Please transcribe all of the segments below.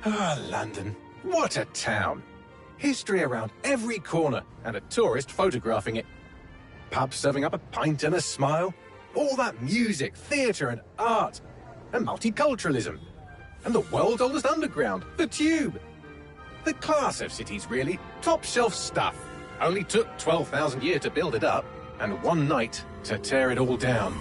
Ah, London. What a town. History around every corner, and a tourist photographing it. Pubs serving up a pint and a smile. All that music, theatre and art. And multiculturalism. And the world's oldest underground, the Tube. The class of cities, really. Top shelf stuff. Only took 12,000 years to build it up, and one night to tear it all down.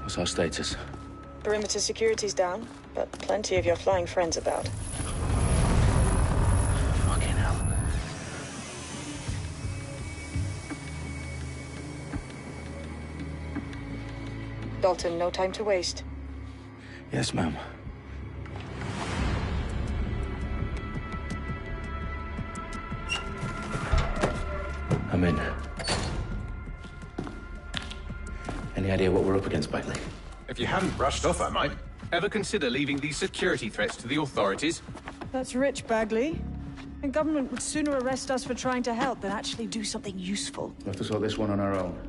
What's our status? Perimeter security's down, but plenty of your flying friends about. Fucking hell. Dalton, no time to waste. Yes, ma'am. I'm in. Any idea what we're up against, Bagley? If you hadn't brushed off, I might. Ever consider leaving these security threats to the authorities? That's rich, Bagley. The government would sooner arrest us for trying to help than actually do something useful. We'll have to sort this one on our own.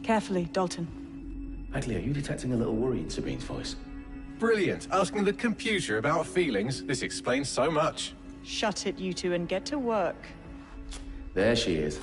Carefully, Dalton. Bagley, are you detecting a little worry in Sabine's voice? Brilliant. Asking the computer about feelings. This explains so much. Shut it, you two, and get to work. There she is.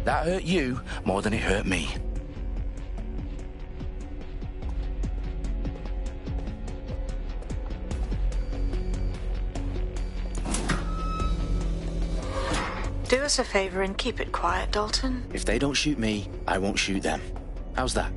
That hurt you more than it hurt me. Do us a favor and keep it quiet, Dalton. If they don't shoot me, I won't shoot them. How's that?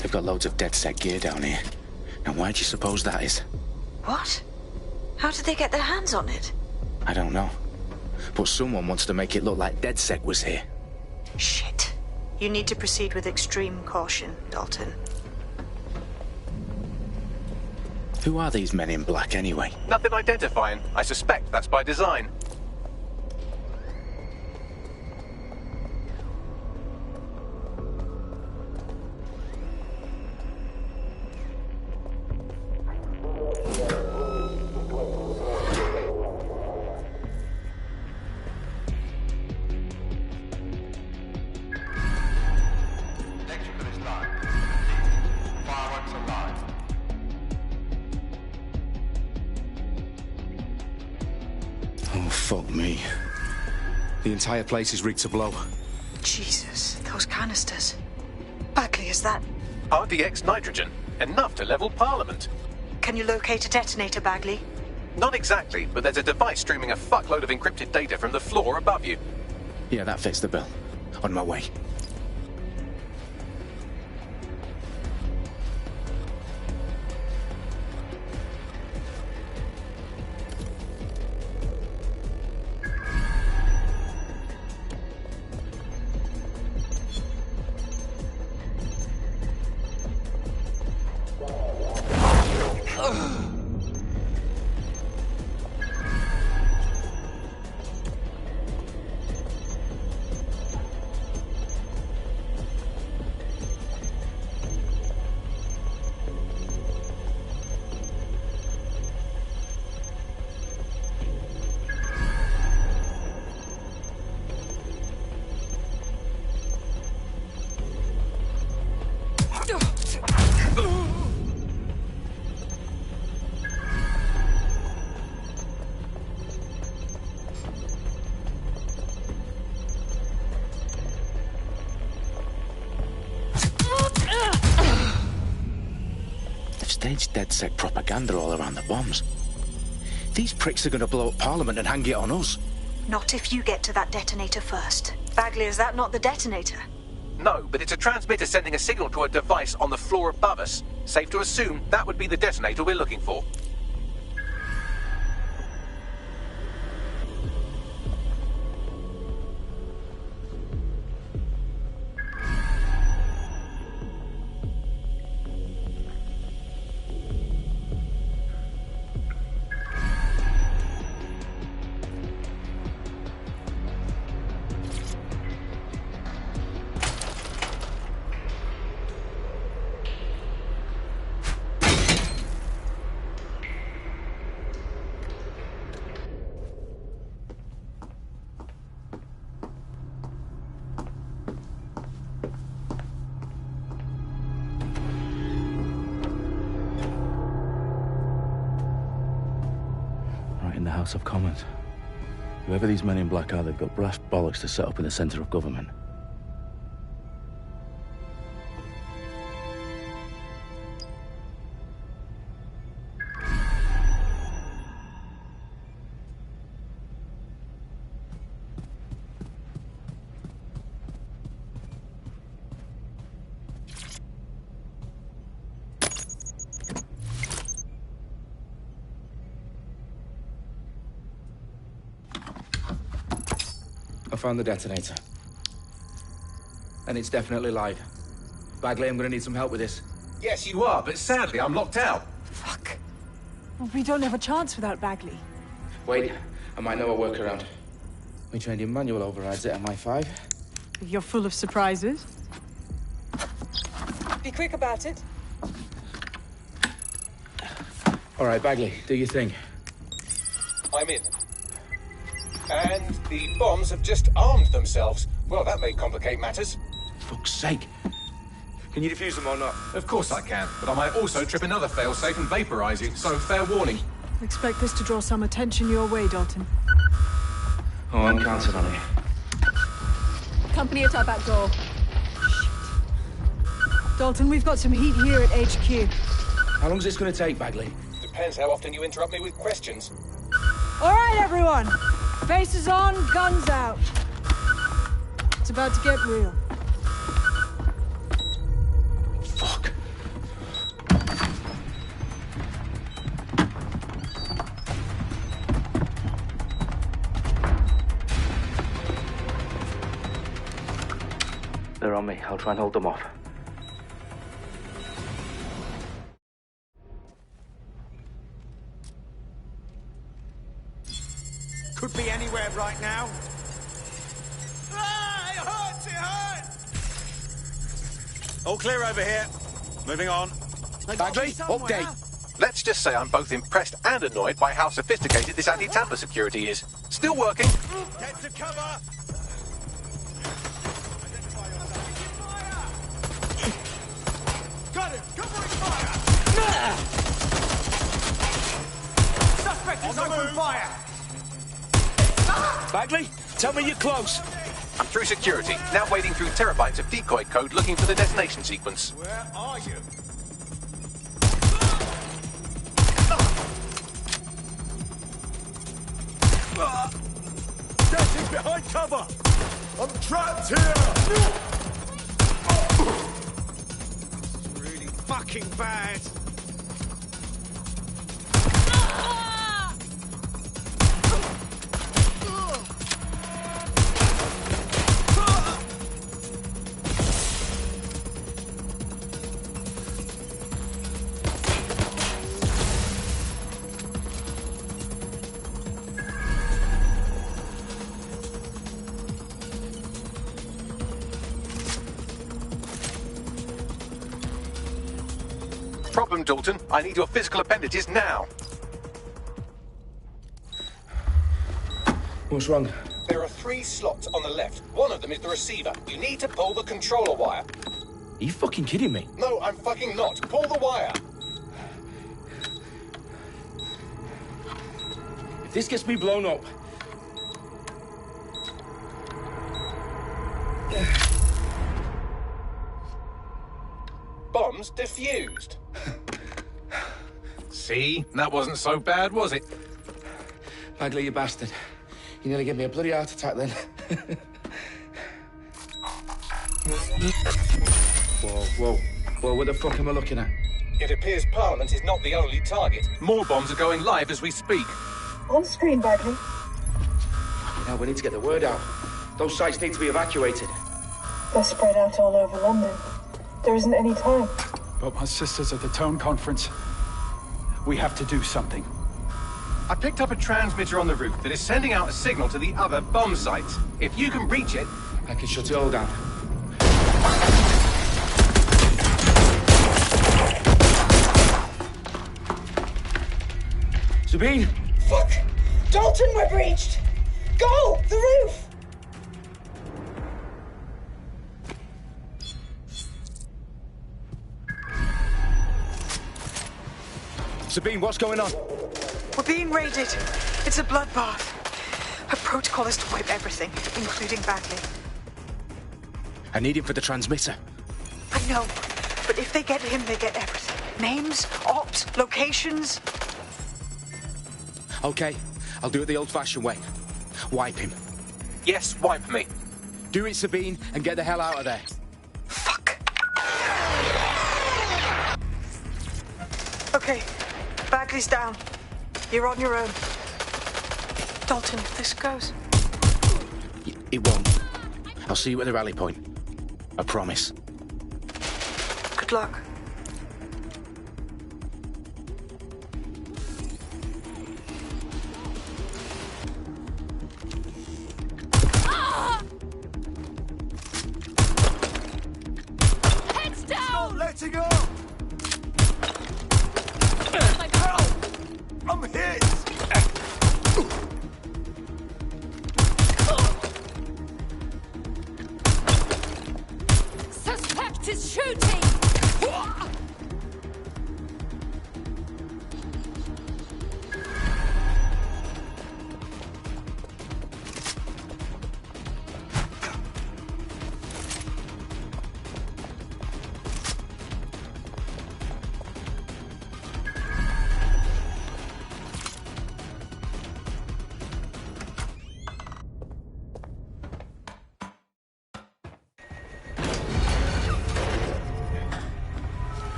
They've got loads of dead set gear down here. Now why do you suppose that is? What? How did they get their hands on it? I don't know. But someone wants to make it look like DedSec was here. Shit. You need to proceed with extreme caution, Dalton. Who are these men in black, anyway? Nothing identifying. I suspect that's by design. Oh, fuck me. The entire place is rigged to blow. Jesus, those canisters. Bagley, is that... RDX nitrogen. Enough to level Parliament. Can you locate a detonator, Bagley? Not exactly, but there's a device streaming a fuckload of encrypted data from the floor above you. Yeah, that fits the bill. On my way. Staged DedSec propaganda all around the bombs. These pricks are going to blow up Parliament and hang it on us. Not if you get to that detonator first. Bagley, is that not the detonator? No, but it's a transmitter sending a signal to a device on the floor above us. Safe to assume that would be the detonator we're looking for. In the House of Commons. Whoever these men in black are, they've got brass bollocks to set up in the centre of government. I found the detonator. And it's definitely live. Bagley, I'm gonna need some help with this. Yes, you are, but sadly I'm locked out. Fuck. Well, we don't have a chance without Bagley. Wait, I might know a workaround. We trained in manual overrides at MI5. You're full of surprises. Be quick about it. All right, Bagley, do your thing. I'm in. And the bombs have just armed themselves. Well, that may complicate matters. Fuck's sake. Can you defuse them or not? Of course I can, but I might also trip another failsafe and vaporize you, so fair warning. Expect this to draw some attention your way, Dalton. Oh, I'm counting on it. Company at our back door. Shit. Dalton, we've got some heat here at HQ. How long is this going to take, Bagley? Depends how often you interrupt me with questions. All right, everyone. Faces on, guns out. It's about to get real. Fuck. on me. I'll try and hold them off. Could be anywhere right now. Ah, it hurts, it hurts! All clear over here. Moving on. Bagley, update. Let's just say I'm both impressed and annoyed by how sophisticated this anti-tamper security is. Still working. Get to cover! Got him! Covering fire! Suspect is open fire! Bagley, tell me you're close. I'm through security, now wading through terabytes of decoy code looking for the detonation sequence. Where are you? Getting behind cover! I'm trapped here! It's really fucking bad! Problem, Dalton. I need your physical appendages now. What's wrong? There are 3 slots on the left. One of them is the receiver. You need to pull the controller wire. Are you fucking kidding me? No, I'm fucking not. Pull the wire. If this gets me blown up... Bombs defused. See? That wasn't so bad, was it? Bagley, you bastard. You nearly gave me a bloody heart attack then. Whoa. What the fuck am I looking at? It appears Parliament is not the only target. More bombs are going live as we speak. On screen, Bagley. Now we need to get the word out. Those sites need to be evacuated. They're spread out all over London. There isn't any time. But my sister's at the town conference. We have to do something. I picked up a transmitter on the roof that is sending out a signal to the other bomb sites. If you can reach it... I can shut it all down. Sabine! Fuck! Dalton, we're breached! Go! The roof! Sabine, what's going on? We're being raided. It's a bloodbath. Her protocol is to wipe everything, including Bagley. I need him for the transmitter. I know, but if they get him, they get everything. Names, ops, locations. Okay, I'll do it the old-fashioned way. Wipe him. Yes, wipe me. Do it, Sabine, and get the hell out of there. Fuck. Okay, Bagley's down. You're on your own. Dalton, if this goes... It won't. I'll see you at the rally point. I promise. Good luck. Heads down! Letting go! My girl! I'm hit! Suspect is shooting!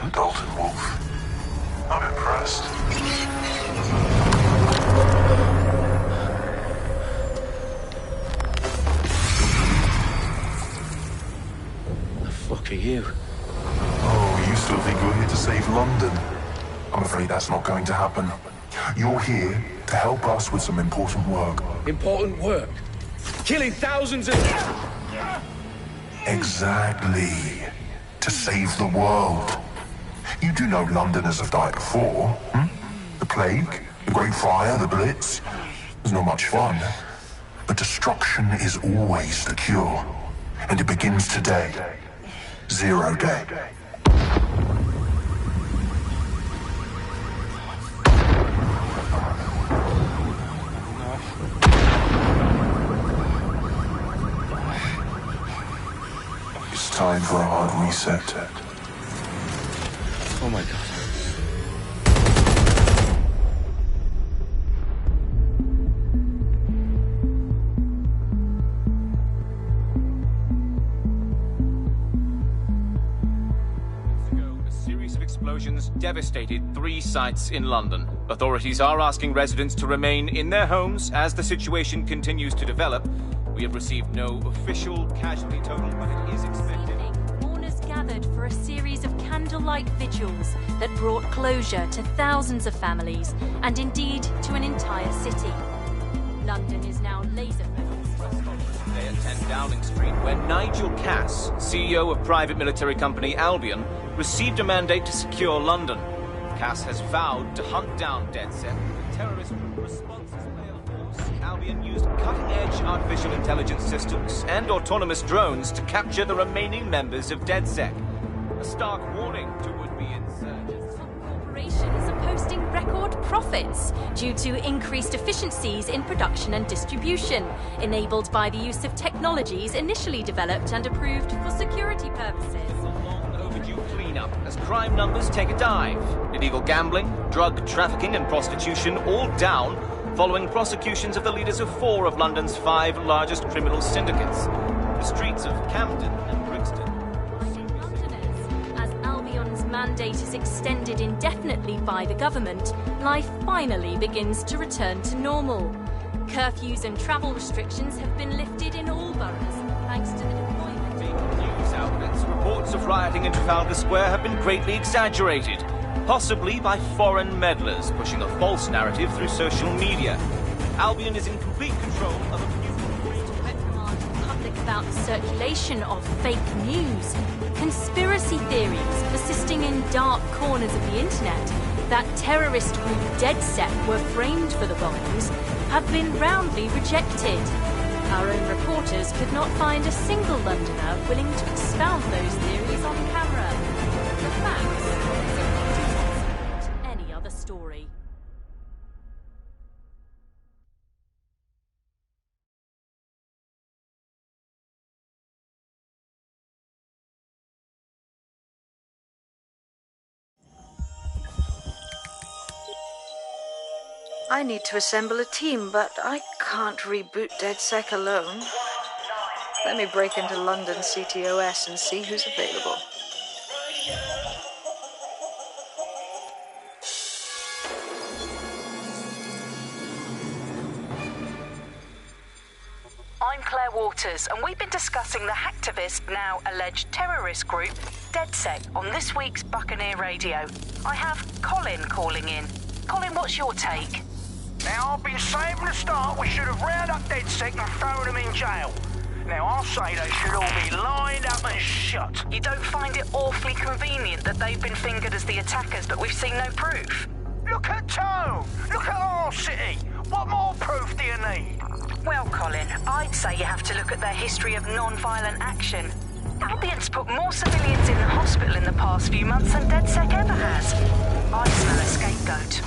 Dalton Wolf. I'm impressed. The fuck are you? Oh, you still think you're here to save London? I'm afraid that's not going to happen. You're here to help us with some important work. Important work? Killing thousands of... Exactly. To save the world. You do know Londoners have died before, hmm? The plague, the Great Fire, the Blitz. It's not much fun. But destruction is always the cure. And it begins today. Zero Day. It's time for a hard reset. Oh my God. Explosions devastated 3 sites in London. Authorities are asking residents to remain in their homes as the situation continues to develop. We have received no official casualty total, but it is expected. Mourners gathered for a series of candlelight vigils that brought closure to thousands of families and indeed to an entire city. London is now laser-focused. Today at 10 Downing Street, where Nigel Cass, CEO of private military company Albion, received a mandate to secure London. Cass has vowed to hunt down DedSec. Terrorist responses play a force. Albion used cutting-edge artificial intelligence systems and autonomous drones to capture the remaining members of DedSec. A stark warning to would-be insurgents. Corporations are posting record profits due to increased efficiencies in production and distribution, enabled by the use of technologies initially developed and approved for security purposes. Cleanup as crime numbers take a dive. Illegal gambling, drug trafficking and prostitution all down following prosecutions of the leaders of 4 of London's 5 largest criminal syndicates. The streets of Camden and Brixton. Londoners, as Albion's mandate is extended indefinitely by the government, life finally begins to return to normal. Curfews and travel restrictions have been lifted in all boroughs thanks to the deployment. News outlets, reports of rioting in Trafalgar Square have been greatly exaggerated, possibly by foreign meddlers pushing a false narrative through social media. Albion is in complete control of a reprimand the public about the circulation of fake news, conspiracy theories persisting in dark corners of the internet that terrorist group DedSec were framed for the bombings have been roundly rejected. Our own reporters could not find a single Londoner willing to expound those theories on camera. The facts support any other story. I need to assemble a team, but I can't reboot DedSec alone. Let me break into London CTOS and see who's available. I'm Claire Waters, and we've been discussing the hacktivist, now alleged terrorist group, DedSec, on this week's Buccaneer Radio. I have Colin calling in. Colin, what's your take? Now, I've been saying from the start we should have rounded up DedSec and thrown them in jail. Now, I'll say they should all be lined up and shot. You don't find it awfully convenient that they've been fingered as the attackers, but we've seen no proof? Look at Tone! Look at our city! What more proof do you need? Well, Colin, I'd say you have to look at their history of non-violent action. Albion's put more civilians in the hospital in the past few months than DedSec ever has. I smell a scapegoat.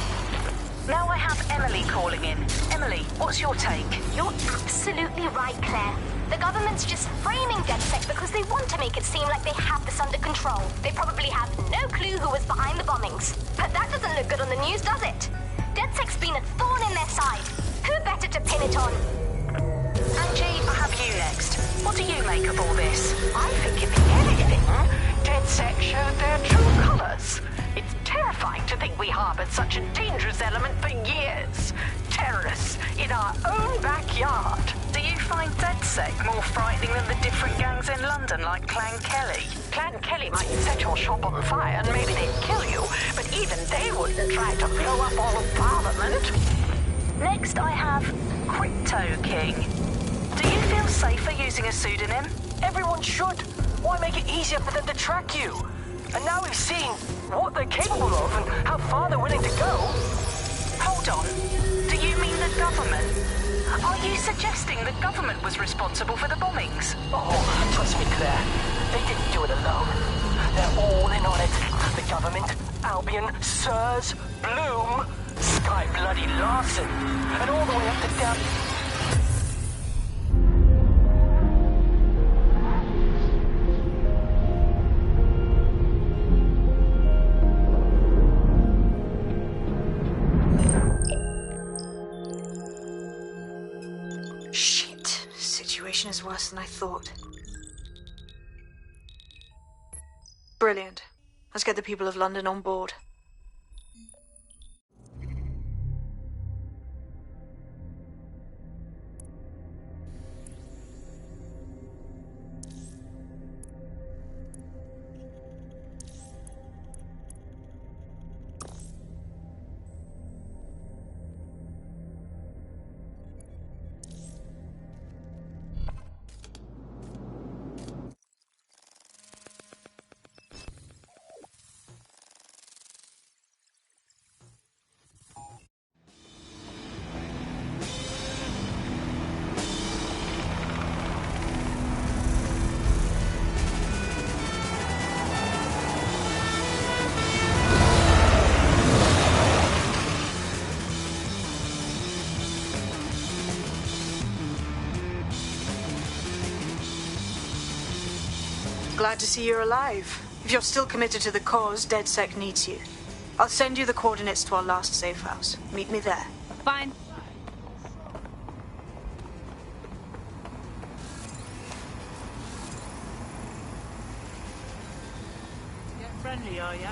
Now I have Emily calling in. Emily, what's your take? You're absolutely right, Claire. The government's just framing DedSec because they want to make it seem like they have this under control. They probably have no clue who was behind the bombings. But that doesn't look good on the news, does it? DedSec's been a thorn in their side. Who better to pin it on? Angie, I have you next. What do you make of all this? I think if anything, DedSec showed their true colours. dangerous element for years. Terrorists in our own backyard. Do you find DedSec more frightening than the different gangs in London like Clan Kelly? Clan Kelly might set your shop on fire and maybe they'd kill you, but even they wouldn't try to blow up all of Parliament. Next I have Crypto King. Do you feel safer using a pseudonym? Everyone should. Why make it easier for them to track you? And now we've seen what they're capable of and how far they're willing to go. Hold on. Do you mean the government? Are you suggesting the government was responsible for the bombings? Oh, trust me, Claire. They didn't do it alone. They're all in on it. The government, Albion, Sirs, Bloom, Sky Bloody Larson, and all the way up to down... Shit. Situation is worse than I thought. Brilliant. Let's get the people of London on board. Glad to see you're alive. If you're still committed to the cause, DedSec needs you. I'll send you the coordinates to our last safe house. Meet me there. Fine. Get friendly, are ya?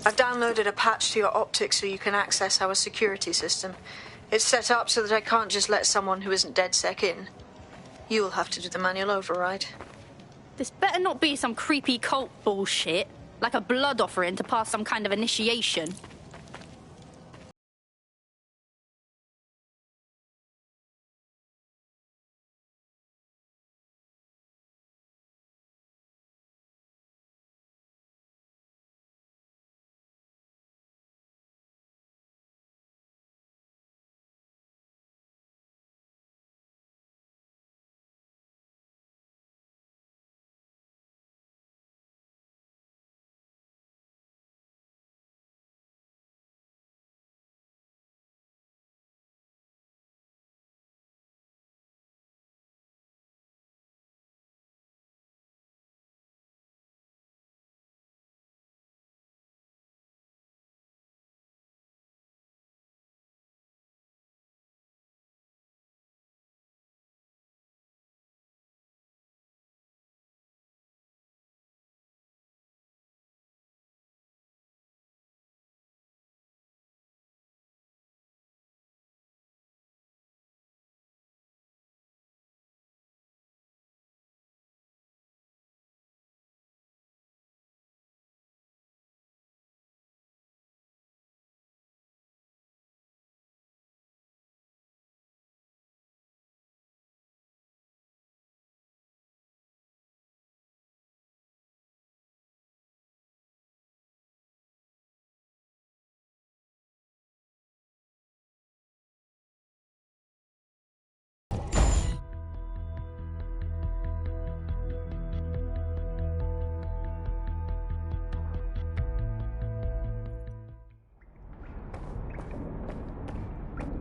I've downloaded a patch to your optics so you can access our security system. It's set up so that I can't just let someone who isn't DedSec in. You'll have to do the manual override. This better not be some creepy cult bullshit, like a blood offering to pass some kind of initiation.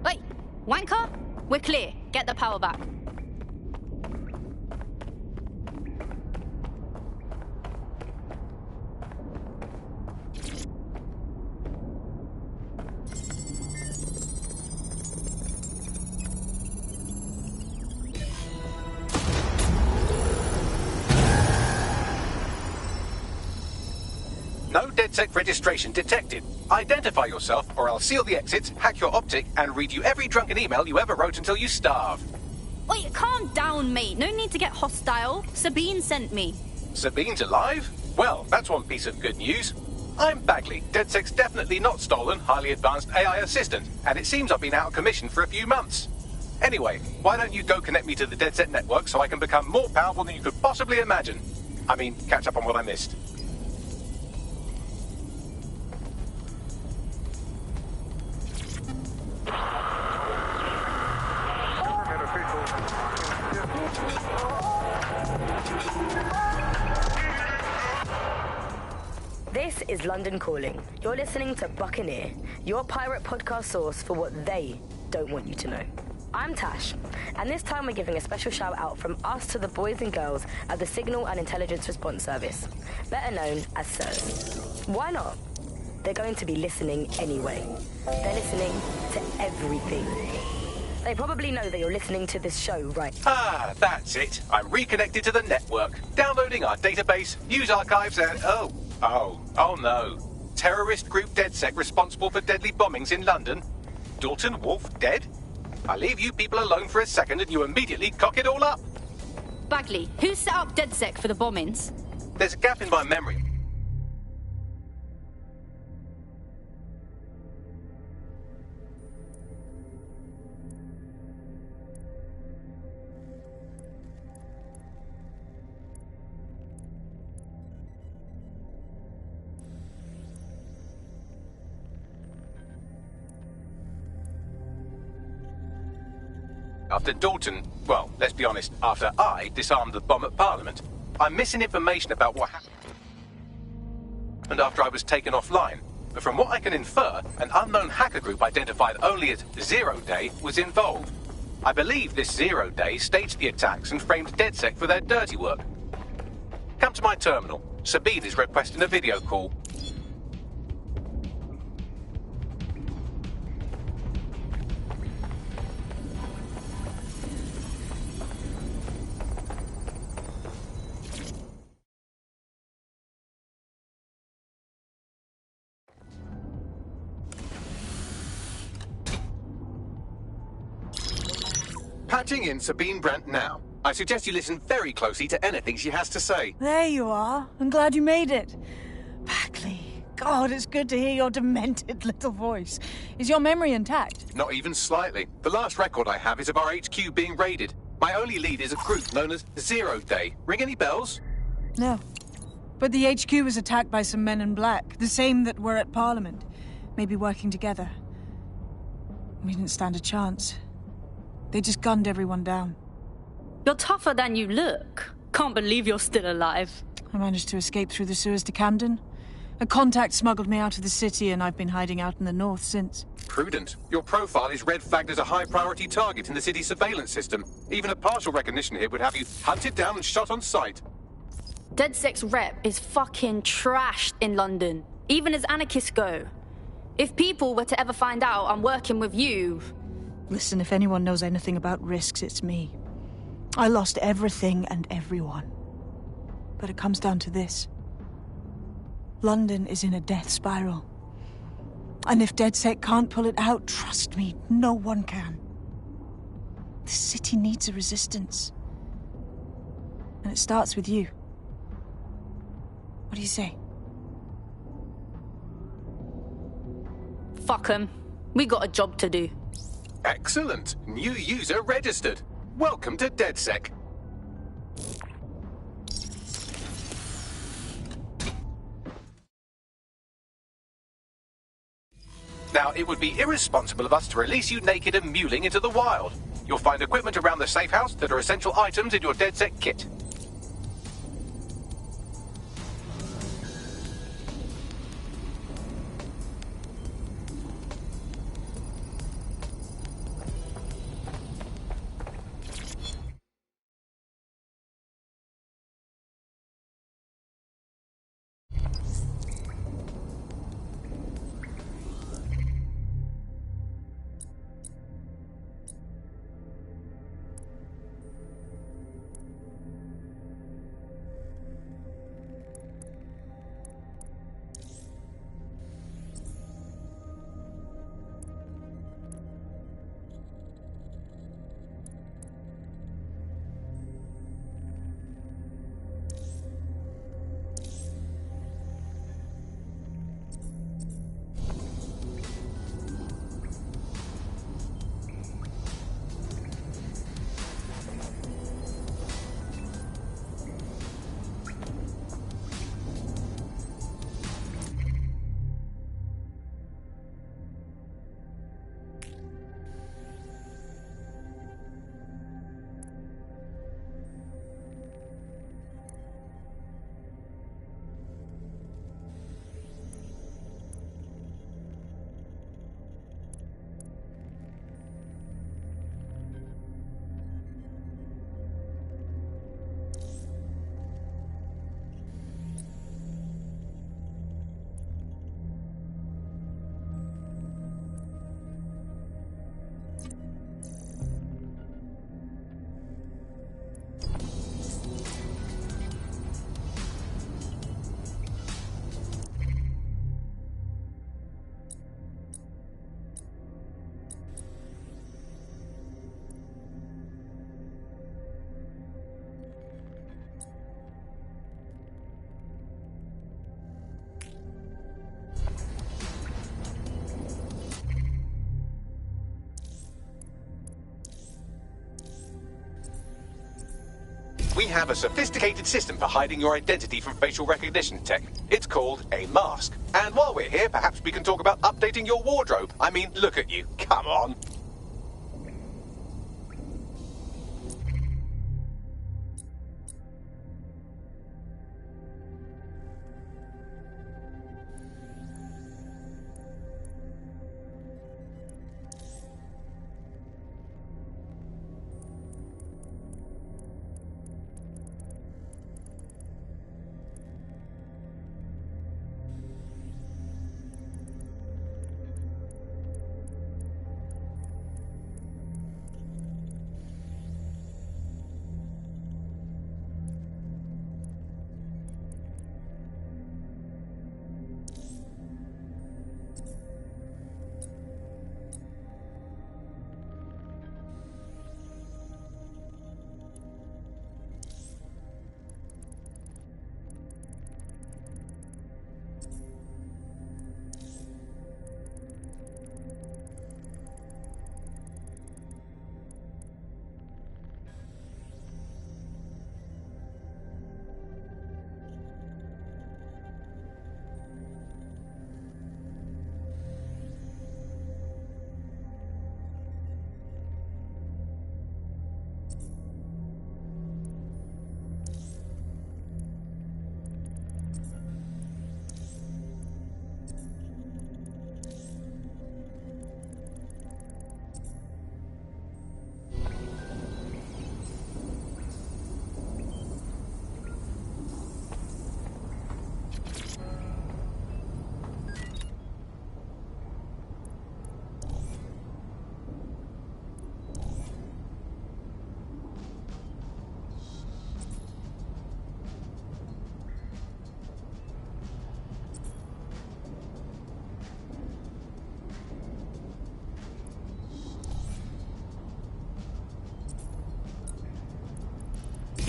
Wait, wanker? We're clear. Get the power back. No DedSec registration detected. Identify yourself, or I'll seal the exits, hack your optic, and read you every drunken email you ever wrote until you starve. Wait, calm down, mate. No need to get hostile. Sabine sent me. Sabine's alive? Well, that's one piece of good news. I'm Bagley, DedSec's definitely not stolen, highly advanced AI assistant, and it seems I've been out of commission for a few months. Anyway, why don't you go connect me to the DedSec network so I can become more powerful than you could possibly imagine? I mean, catch up on what I missed. This is London Calling. You're listening to Buccaneer, your pirate podcast source for what they don't want you to know. I'm Tash, and this time we're giving a special shout out from us to the boys and girls at the Signal and Intelligence Response Service, better known as SIRS. Why not? They're going to be listening anyway. They're listening to everything. They probably know that you're listening to this show, right? Ah, that's it. I'm reconnected to the network, downloading our database, news archives, and oh no. Terrorist group DedSec responsible for deadly bombings in London. Dalton Wolf dead? I leave you people alone for a second and you immediately cock it all up. Bagley, who set up DedSec for the bombings? There's a gap in my memory. After Dalton, well, let's be honest, after I disarmed the bomb at Parliament, I'm missing information about what happened after I was taken offline. But from what I can infer, an unknown hacker group identified only as Zero Day was involved. I believe this Zero Day staged the attacks and framed DedSec for their dirty work. Come to my terminal. Sabine is requesting a video call. Patching in Sabine Brandt now. I suggest you listen very closely to anything she has to say. There you are. I'm glad you made it. Bagley. God, it's good to hear your demented little voice. Is your memory intact? Not even slightly. The last record I have is of our HQ being raided. My only lead is a group known as Zero Day. Ring any bells? No. But the HQ was attacked by some men in black, the same that were at Parliament. Maybe working together. We didn't stand a chance. They just gunned everyone down. You're tougher than you look. Can't believe you're still alive. I managed to escape through the sewers to Camden. A contact smuggled me out of the city, and I've been hiding out in the north since. Prudent. Your profile is red flagged as a high-priority target in the city's surveillance system. Even a partial recognition here would have you hunted down and shot on sight. DedSec's rep is fucking trashed in London, even as anarchists go. If people were to ever find out I'm working with you... Listen, if anyone knows anything about risks, it's me. I lost everything and everyone. But it comes down to this. London is in a death spiral. And if DedSec can't pull it out, trust me, no one can. The city needs a resistance. And it starts with you. What do you say? Fuck 'em. We got a job to do. Excellent. New user registered. Welcome to DedSec. Now, it would be irresponsible of us to release you naked and mewling into the wild. You'll find equipment around the safe house that are essential items in your DedSec kit. We have a sophisticated system for hiding your identity from facial recognition tech. It's called a mask. And while we're here, perhaps we can talk about updating your wardrobe. I mean, look at you. Come on.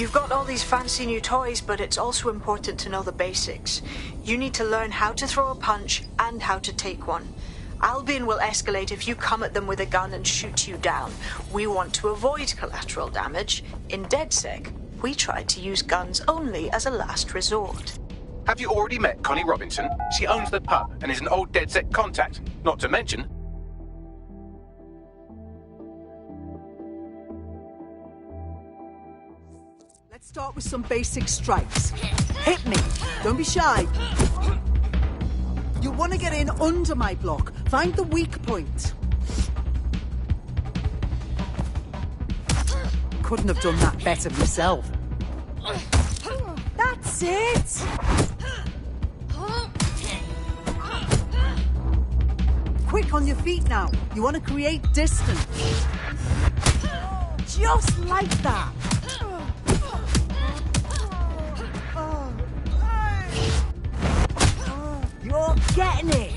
You've got all these fancy new toys, but it's also important to know the basics. You need to learn how to throw a punch and how to take one. Albion will escalate if you come at them with a gun and shoot you down. We want to avoid collateral damage. In DedSec, we tried to use guns only as a last resort. Have you already met Connie Robinson? She owns the pub and is an old DedSec contact. Not to mention... Let's start with some basic strikes. Hit me. Don't be shy. You'll want to get in under my block. Find the weak point. Couldn't have done that better myself. That's it! Quick on your feet now. You want to create distance. Just like that. You're getting it!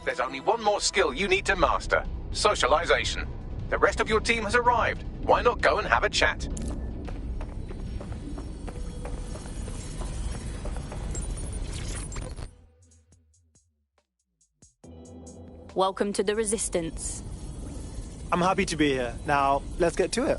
There's only one more skill you need to master. Socialization. The rest of your team has arrived. Why not go and have a chat? Welcome to the Resistance. I'm happy to be here. Now, let's get to it.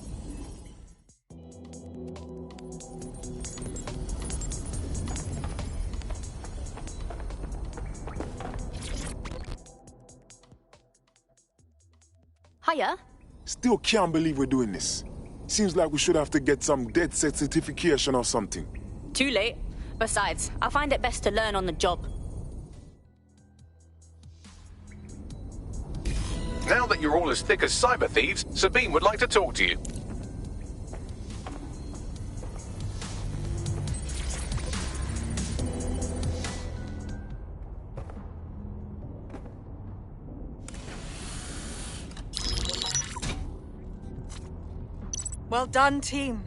Hiya. Still can't believe we're doing this. Seems like we should have to get some DedSec certification or something. Too late. Besides, I find it best to learn on the job. Now that you're all as thick as cyber thieves, Sabine would like to talk to you. Well done, team.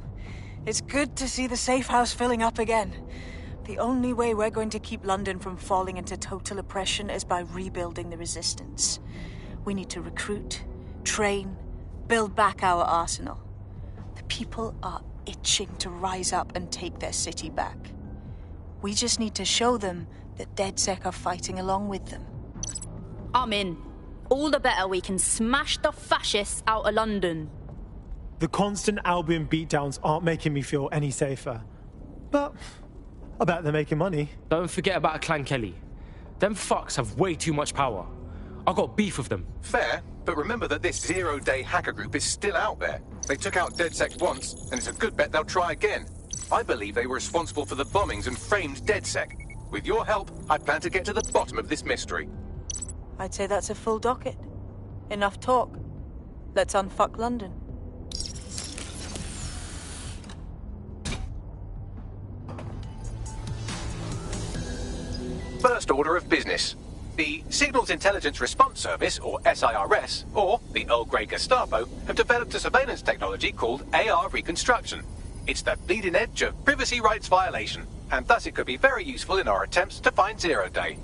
It's good to see the safe house filling up again. The only way we're going to keep London from falling into total oppression is by rebuilding the resistance. We need to recruit, train, build back our arsenal. The people are itching to rise up and take their city back. We just need to show them that DedSec are fighting along with them. I'm in. All the better we can smash the fascists out of London. The constant Albion beatdowns aren't making me feel any safer. But I bet they're making money. Don't forget about Clan Kelly. Them fucks have way too much power. I got beef with them. Fair, but remember that this zero-day hacker group is still out there. They took out DedSec once, and it's a good bet they'll try again. I believe they were responsible for the bombings and framed DedSec. With your help, I plan to get to the bottom of this mystery. I'd say that's a full docket. Enough talk. Let's unfuck London. First order of business. The Signals Intelligence Response Service, or SIRS, or the Earl Grey Gestapo, have developed a surveillance technology called AR Reconstruction. It's the bleeding edge of privacy rights violation, and thus it could be very useful in our attempts to find Zero Day.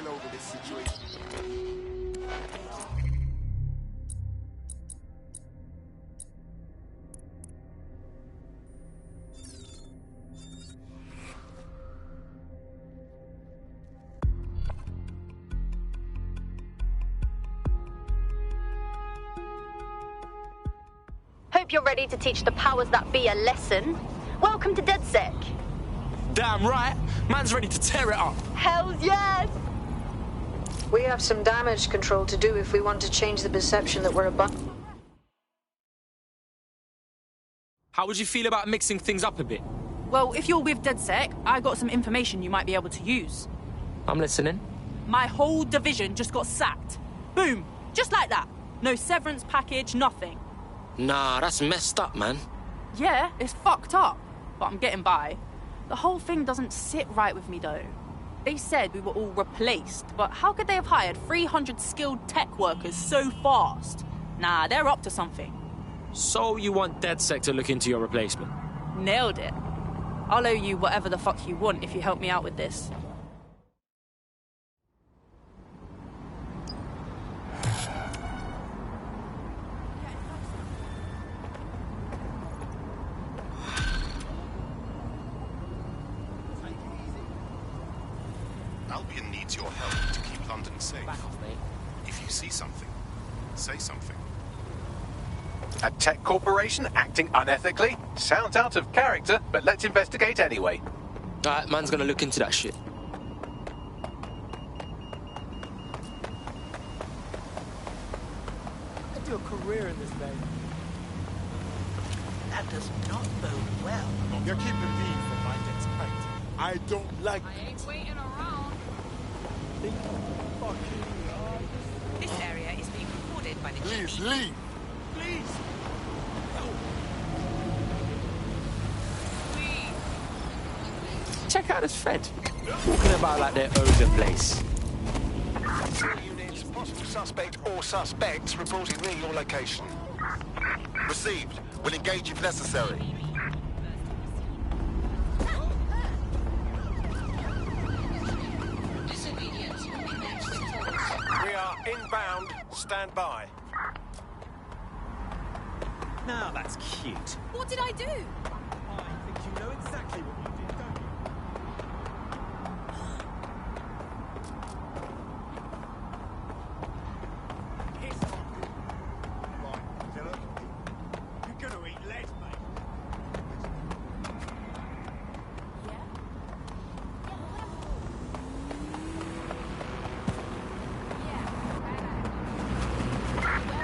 boil over this situation. Hope you're ready to teach the powers that be a lesson. Welcome to DedSec. Damn right. Man's ready to tear it up. Hells yes! We have some damage control to do if we want to change the perception that we're a bunch. How would you feel about mixing things up a bit? Well, if you're with DedSec, I got some information you might be able to use. I'm listening. My whole division just got sacked. Boom. Just like that. No severance package, nothing. Nah, that's messed up, man. Yeah, it's fucked up. But I'm getting by. The whole thing doesn't sit right with me, though. They said we were all replaced, but how could they have hired 300 skilled tech workers so fast? Nah, they're up to something. So you want DedSec to look into your replacement? Nailed it. I'll owe you whatever the fuck you want if you help me out with this. Albion needs your help to keep London safe. Back off, mate. If you see something, say something. A tech corporation acting unethically? Sounds out of character, but let's investigate anyway. Alright, man's gonna look into that shit. I do a career in this thing. That does not bode well. You're keeping me from my next fight. I don't like I ain't waiting around. This area is being recorded by the Please, GP. leave! Please! Check out this Fed. Talking about like they own the place. Units, possible suspect or suspects reporting near your location. Received. We'll engage if necessary. We are inbound. Stand by. Now that's cute. What did I do? I think you know exactly what you did, don't you? You're gonna eat lead, mate.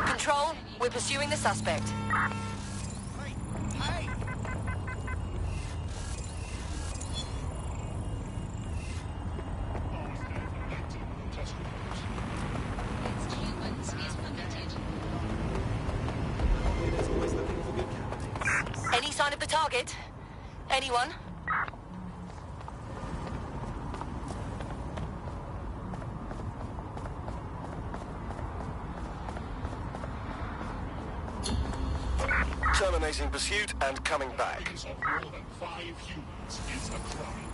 Control, we're pursuing the suspect. Any sign of the target? Anyone? Terminating pursuit and coming back. More than 5 humans is a crime.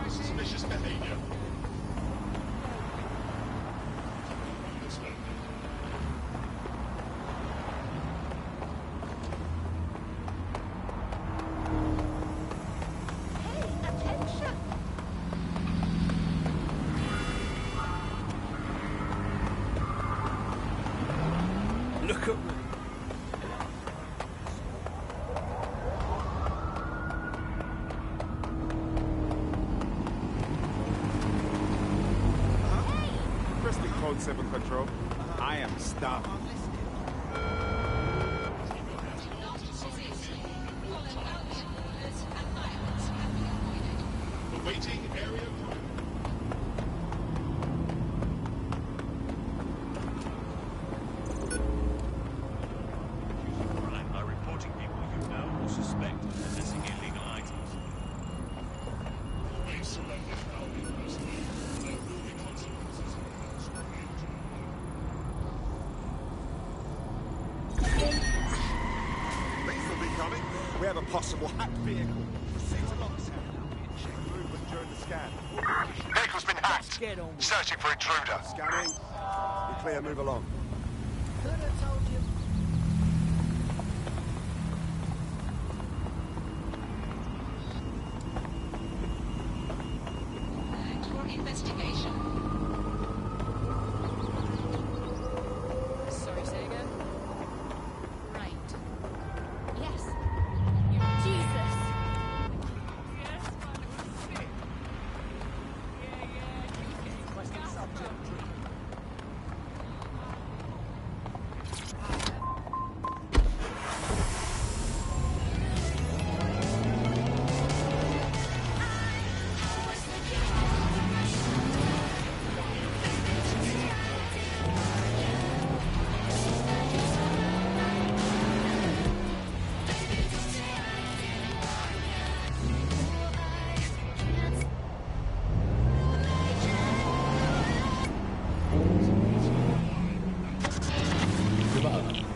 Suspicious behavior. Look at me. Pressing code 7 control. I am stopped. Awaiting area. Crime are reporting people you know or suspect of possessing illegal items. They surrendered Albion personnel. There will be consequences. We have a possible hacked vehicle. Proceed to lockdown. Check movement during the scan. Vehicle's been hacked. Searching for intruder. Scanning. You're clear, move along. Could have told you. For investigation. Sorry, say again? Right. Yes. Jesus!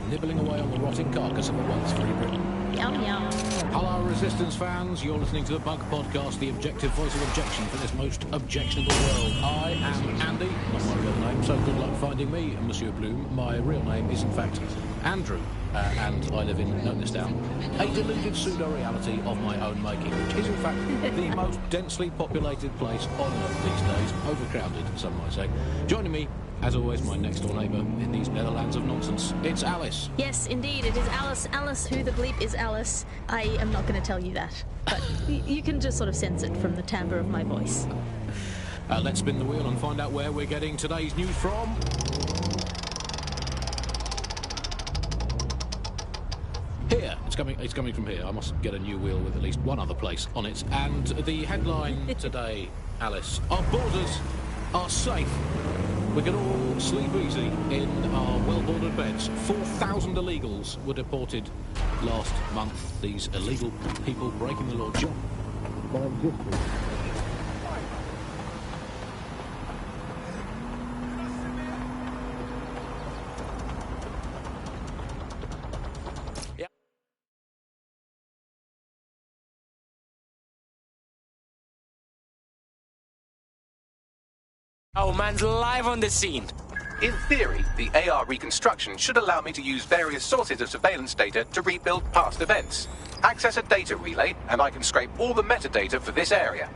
Nibbling away on the rotting carcass of a once free Britain. Yum yum. Hello, Resistance fans. You're listening to the Bug Podcast, the objective voice of objection for this most objectionable world. I am Andy, not my real name, so good luck finding me, Monsieur Bloom. My real name is, in fact, Andrew, and I live in, note this down, a deluded pseudo-reality of my own making, which is, in fact, the most densely populated place on Earth these days, overcrowded, some might say. Joining me, as always, my next-door neighbour in these Netherlands of nonsense. It's Alice. Yes, indeed, it is Alice. Alice, who the bleep is Alice? I am not going to tell you that, but you can just sort of sense it from the timbre of my voice. Let's spin the wheel and find out where we're getting today's news from. Here. It's coming from here. I must get a new wheel with at least one other place on it. And the headline today, Alice, our borders are safe. We can all sleep easy in our well-bordered beds. 4,000 illegals were deported last month. These illegal people breaking the law. Oh, man's live on the scene. In theory, the AR reconstruction should allow me to use various sources of surveillance data to rebuild past events. Access a data relay, and I can scrape all the metadata for this area.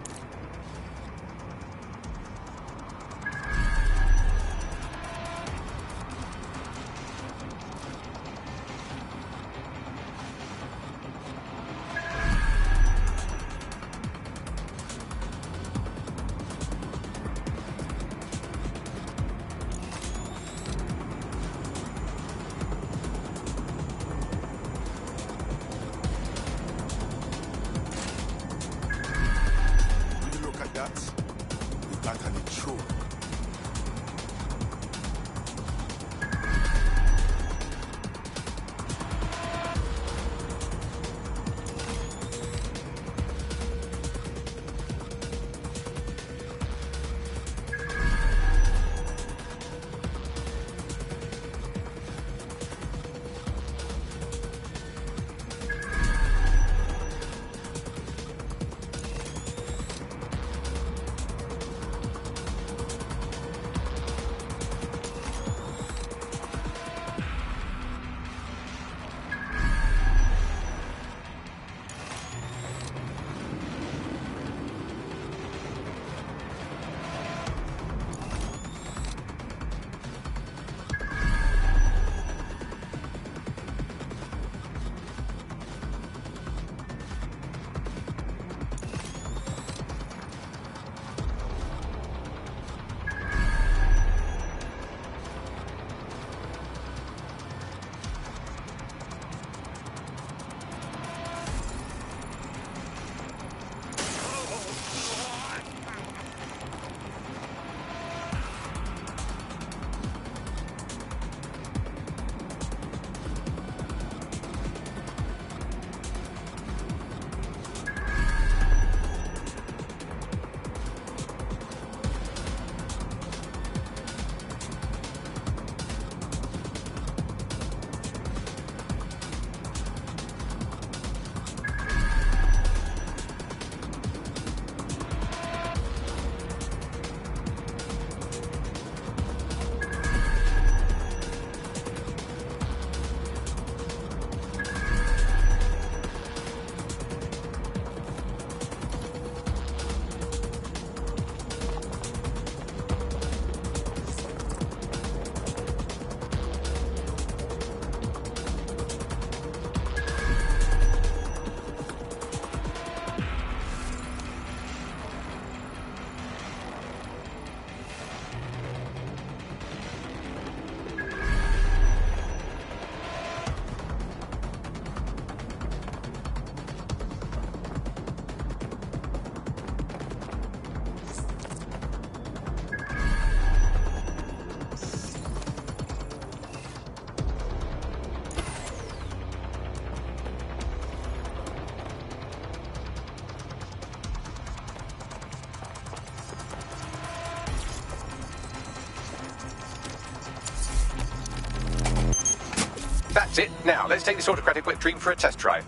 That's it. Now, let's take this autocratic whip dream for a test drive.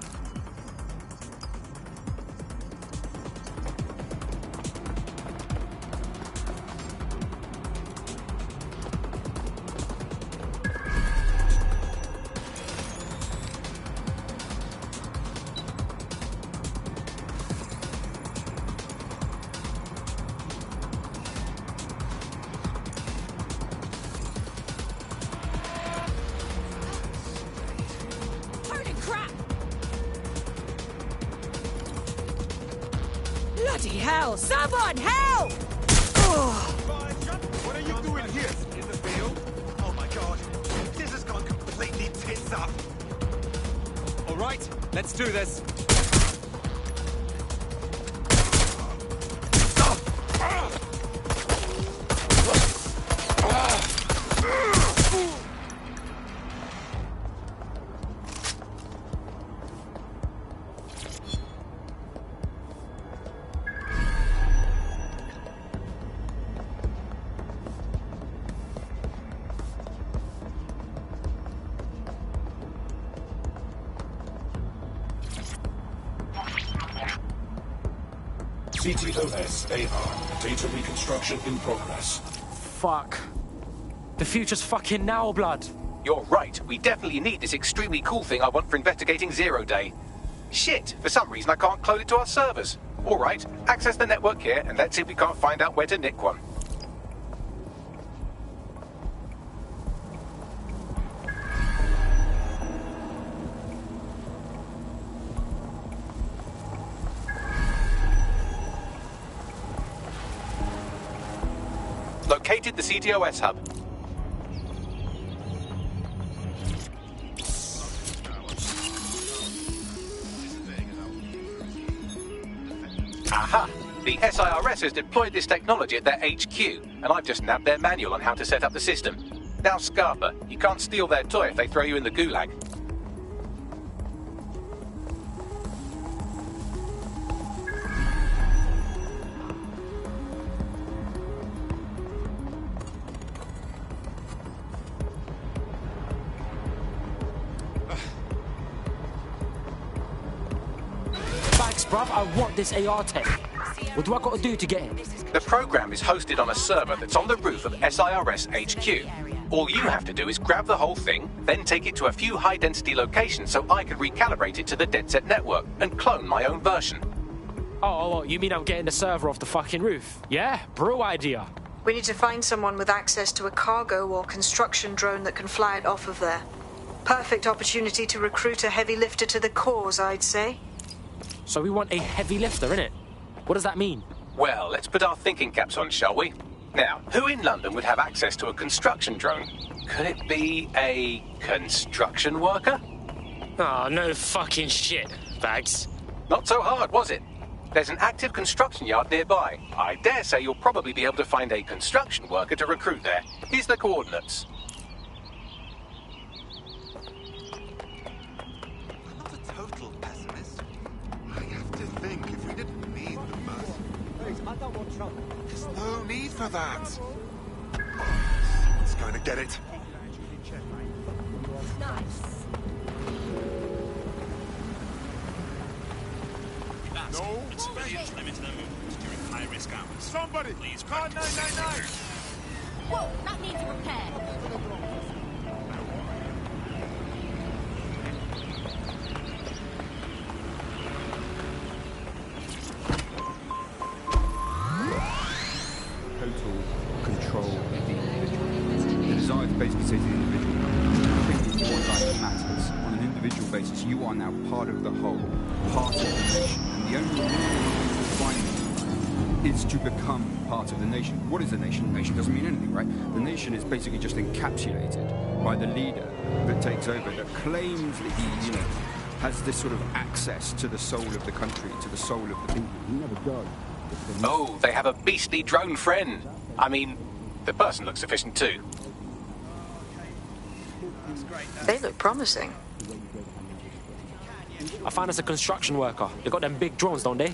Holy crap! Bloody hell! Someone help! What are you doing here? In the field? Oh my god. This has gone completely tits up. Alright, let's do this. CTOS AR. Data reconstruction in progress. Fuck. The future's fucking now, blood. You're right. We definitely need this extremely cool thing I want for investigating Zero Day. Shit, for some reason I can't clone it to our servers. All right, access the network here and let's see if we can't find out where to nick one. Located the CTOS hub. Aha! The SIRS has deployed this technology at their HQ, and I've just nabbed their manual on how to set up the system. Now, Scarpa, you can't steal their toy if they throw you in the gulag. Bruv, I want this AR tech. What do I got to do to get it? The program is hosted on a server that's on the roof of SIRS HQ. All you have to do is grab the whole thing, then take it to a few high-density locations so I can recalibrate it to the DedSet network and clone my own version. Oh, you mean I'm getting the server off the fucking roof? Yeah, bro idea. We need to find someone with access to a cargo or construction drone that can fly it off of there. Perfect opportunity to recruit a heavy lifter to the cause, I'd say. So we want a heavy lifter, innit? What does that mean? Well, let's put our thinking caps on, shall we? Now, who in London would have access to a construction drone? Could it be a construction worker? Oh, no fucking shit, Bags. Not so hard, was it? There's an active construction yard nearby. I dare say you'll probably be able to find a construction worker to recruit there. Here's the coordinates. There's no need for that. Someone's going to get it. Nice. No. Civilians limit their movement during high-risk hours. Somebody! Please Car 999! Whoa, that needs a repair. Total control of the individual. The desire to basically say to the individual, I think it's what life matters. On an individual basis, you are now part of the whole, part of the nation. And the only way to find is to become part of the nation. What is a nation? Nation doesn't mean anything, right? The nation is basically just encapsulated by the leader that takes over, that claims that he, has this sort of access to the soul of the country, to the soul of the people. He never does. Oh, they have a beastly drone friend. I mean, the person looks efficient too. They look promising. I found us a construction worker. They got them big drones, don't they?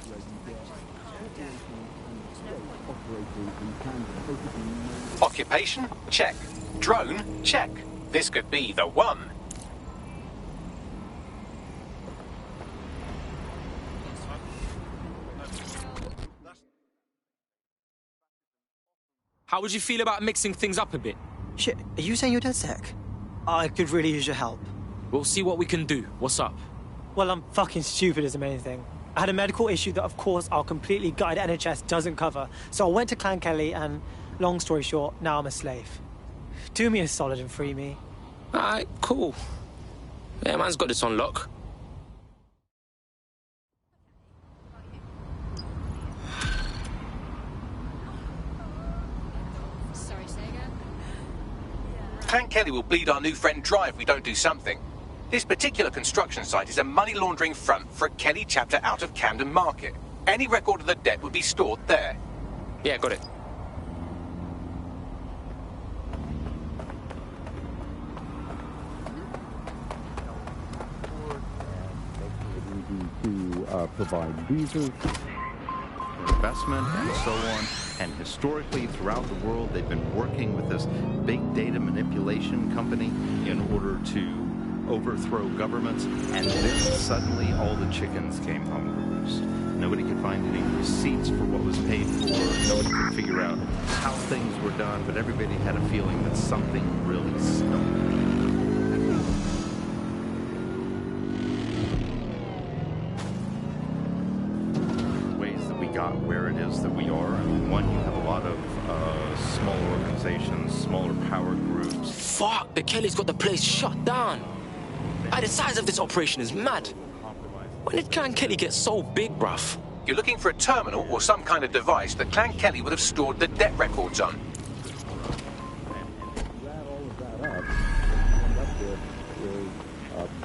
Occupation? Check. Drone? Check. This could be the one. How would you feel about mixing things up a bit? Shit, are you saying you're DedSec? I could really use your help. We'll see what we can do. What's up? Well, I'm fucking stupid is the main thing. I had a medical issue that, of course, our completely gutted NHS doesn't cover. So I went to Clan Kelly and, long story short, now I'm a slave. Do me a solid and free me. Alright, cool. Yeah, man's got this on lock. Clan Kelly will bleed our new friend dry if we don't do something. This particular construction site is a money laundering front for a Kelly chapter out of Camden Market. Any record of the debt would be stored there. Yeah, got it. To provide visas, investment, and so on. And historically, throughout the world, they've been working with this big data manipulation company in order to overthrow governments. And then suddenly, all the chickens came home to roost. Nobody could find any receipts for what was paid for. Nobody could figure out how things were done. But everybody had a feeling that something really stunk. Where it is that we are. And one, you have a lot of smaller organizations, smaller power groups. Fuck, the Kellys got the place shut down. The size of this operation is mad. When did Clan Kelly get so big, bruv? You're looking for a terminal or some kind of device that Clan Kelly would have stored the debt records on.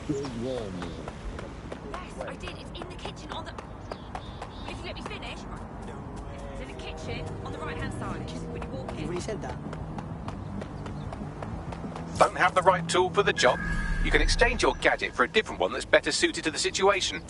Yes, I did. It's in the kitchen on the... If you let me finish... It's in the kitchen on the right-hand side. When you walk in. You really said that? Don't have the right tool for the job? You can exchange your gadget for a different one that's better suited to the situation.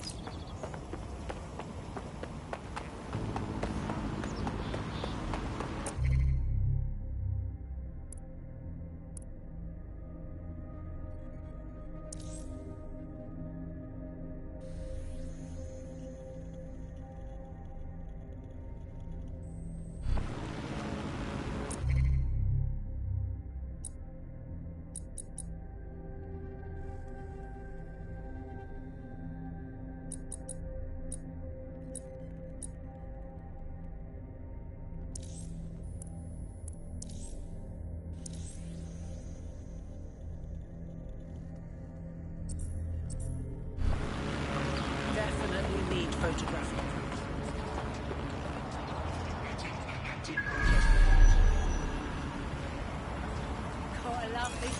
Definitely need photographic. Quite lovely.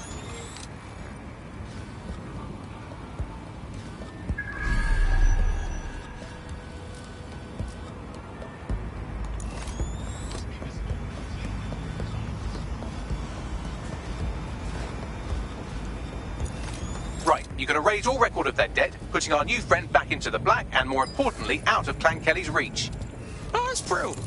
Right, you can erase all record of their debt, putting our new friend back into the black and, more importantly, out of Clan Kelly's reach. Oh, that's brilliant.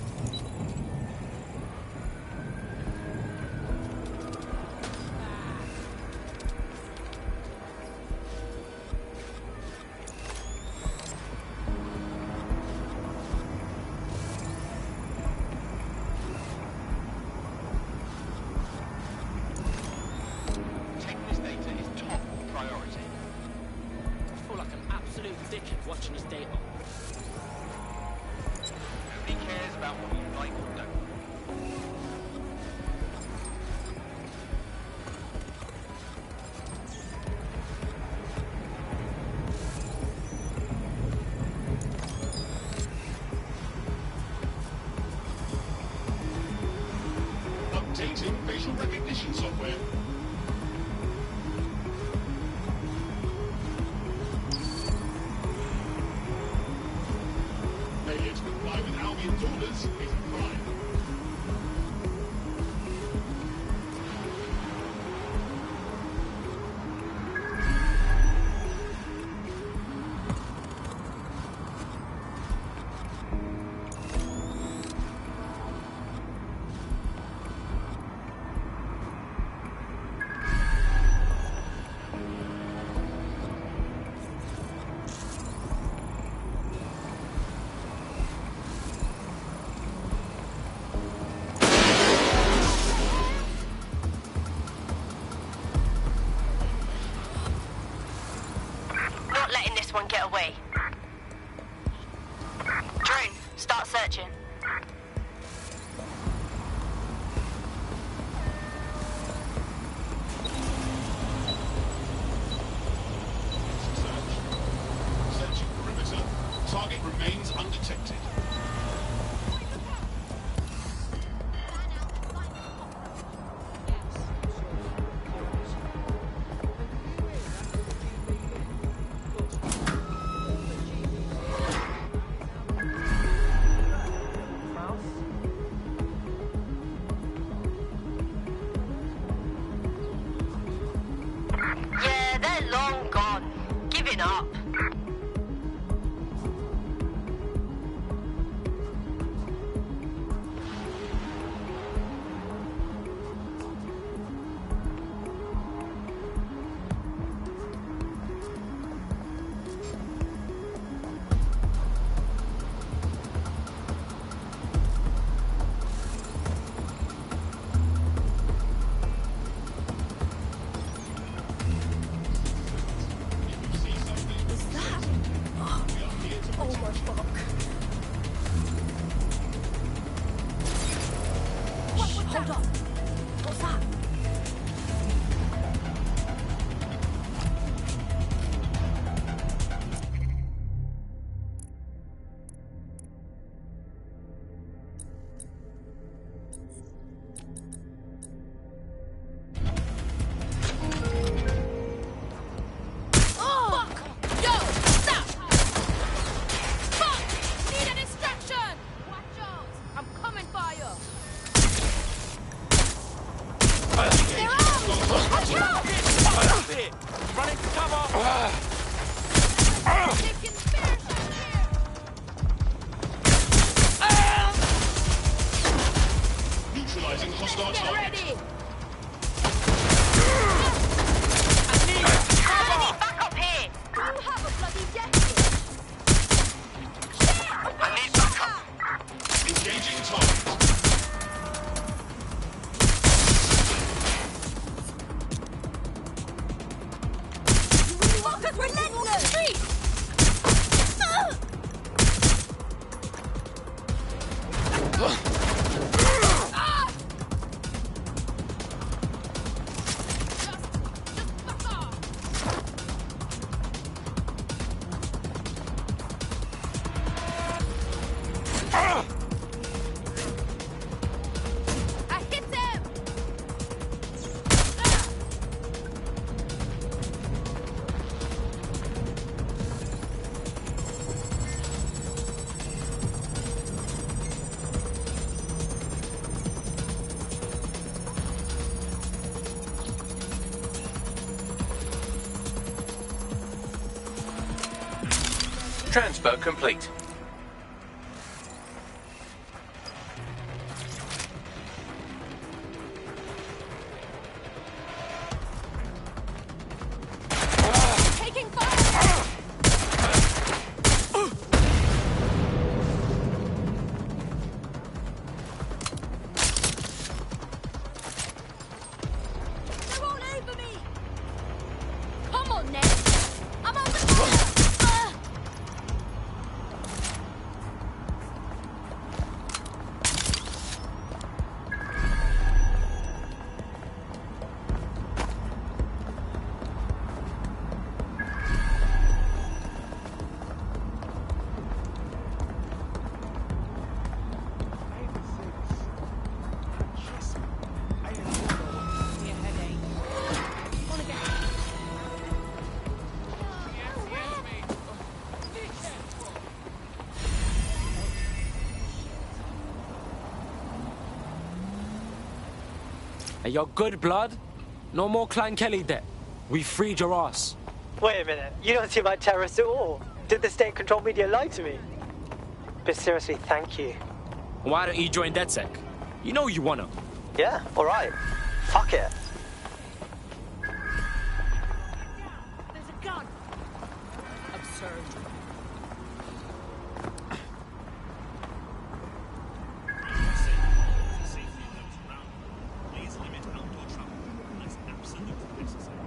Watching this data. Nobody cares about what you like or don't. Updating facial recognition software. Failure to comply with Albion's orders is a crime. and get away. Drone, start searching. Searching perimeter. Target remains undetected. Yeah, they're long gone. Giving up. Hold on. What's that? Oh! Fuck! Yo! Stop! Fuck! Need a distraction! Watch out! I'm coming for you! They're out! Watch out! Running for cover! Taking spear shot here! Neutralizing hostile Get target. ready! I need backup here. You have a bloody death! I need backup. Engaging target. Walker's relentless! Street! I hit him! Transfer complete. Taking fire! They're all over me! Come on, Ned! I'm on the fire! Hey, you're good blood? No more Clan Kelly debt. We freed your ass. Wait a minute, you don't seem like terrorists at all. Did the state-controlled media lie to me? But seriously, thank you. Why don't you join DedSec? You know you wanna. Yeah, alright. Fuck it. There's a gun. Absurd. Please limit outdoor travel unless absolutely necessary.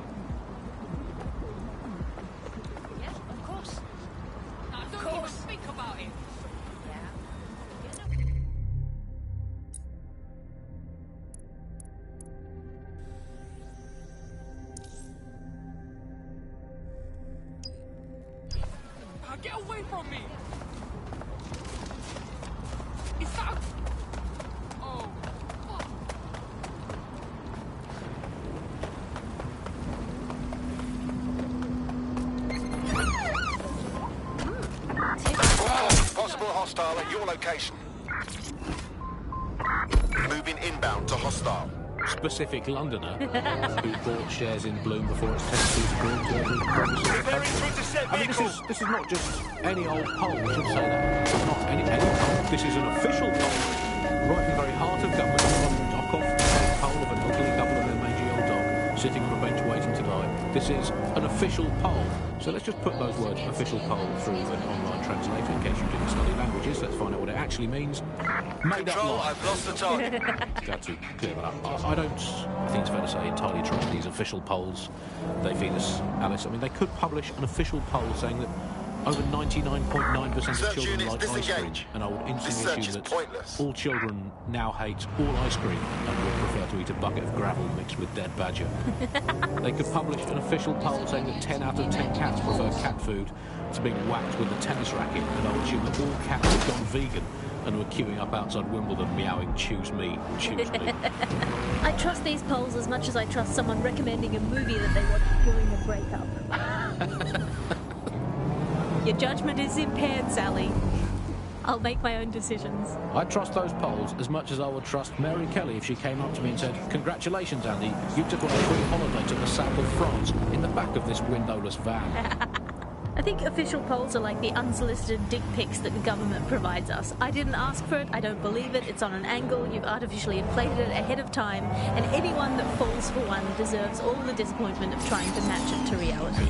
Yes, of course. about it. Get away from me! Is that... Oh, fuck. Possible hostile at your location. Moving inbound to hostile. Specific Londoner who bought shares in Bloom before its tendencies grew to every crevice of the country. I mean, this is not just any old poll, I should say that. It's not any poll. This is an official poll, right in the very heart of government, on dock off a poll of an elderly couple and their mangy old dog sitting on a bench waiting to die. This is an official poll. So let's just put those words, official poll, through an online translator in case you didn't study languages. Let's find out what it actually means. Made up lie. I've lost the target. Got to clear that up. I don't think it's fair to say entirely trust these official polls they feed us, Alice. I mean, they could publish an official poll saying that over 99.9% of children like ice cream, and I would instantly assume that all children now hate all ice cream and would prefer to eat a bucket of gravel mixed with dead badger. They could publish an official poll saying that 10 out of 10 cats prefer cat food to being whacked with a tennis racket, and I would assume that all cats have gone vegan and were queuing up outside Wimbledon meowing, choose me, choose me. I trust these polls as much as I trust someone recommending a movie that they watch during a breakup. Your judgment is impaired, Sally. I'll make my own decisions. I trust those polls as much as I would trust Mary Kelly if she came up to me and said, "Congratulations, Andy, you took on a free holiday to the south of France in the back of this windowless van." I think official polls are like the unsolicited dick pics that the government provides us. I didn't ask for it, I don't believe it, it's on an angle, you've artificially inflated it ahead of time, and anyone that falls for one deserves all the disappointment of trying to match it to reality.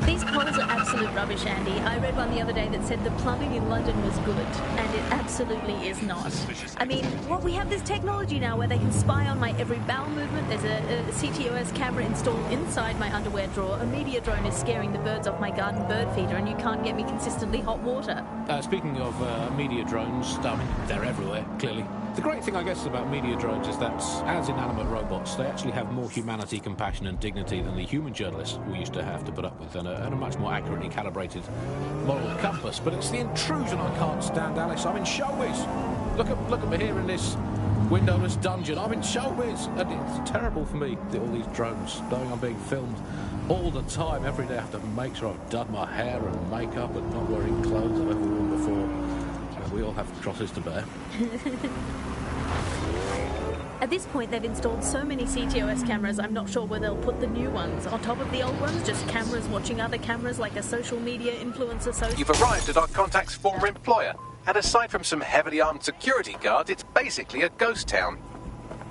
These polls are absolute rubbish, Andy. I read one the other day that said the plumbing in London was good, and it absolutely is not. I mean, we have this technology now where they can spy on my every bowel movement. There's a CTOS camera installed inside my underwear drawer. A media drone is scaring the birds off my garden bird feeder, and you can't get me consistently hot water. Speaking of media drones, I mean, they're everywhere, clearly. The great thing, I guess, about media drones is that, as inanimate robots, they actually have more humanity, compassion and dignity than the human journalists we used to have to put up with, and a much more accurately calibrated moral compass. But it's the intrusion I can't stand, Alice. I'm in showbiz. Look at me here in this windowless dungeon. I'm in showbiz, and it's terrible for me, all these drones knowing I'm being filmed all the time. Every day I have to make sure I've done my hair and makeup and not wearing clothes I've ever worn before. We all have crosses to bear. At this point, they've installed so many CTOS cameras, I'm not sure where they'll put the new ones. On top of the old ones, just cameras watching other cameras like a social media influencer. You've arrived at our contact's former employer, and aside from some heavily armed security guards, it's basically a ghost town.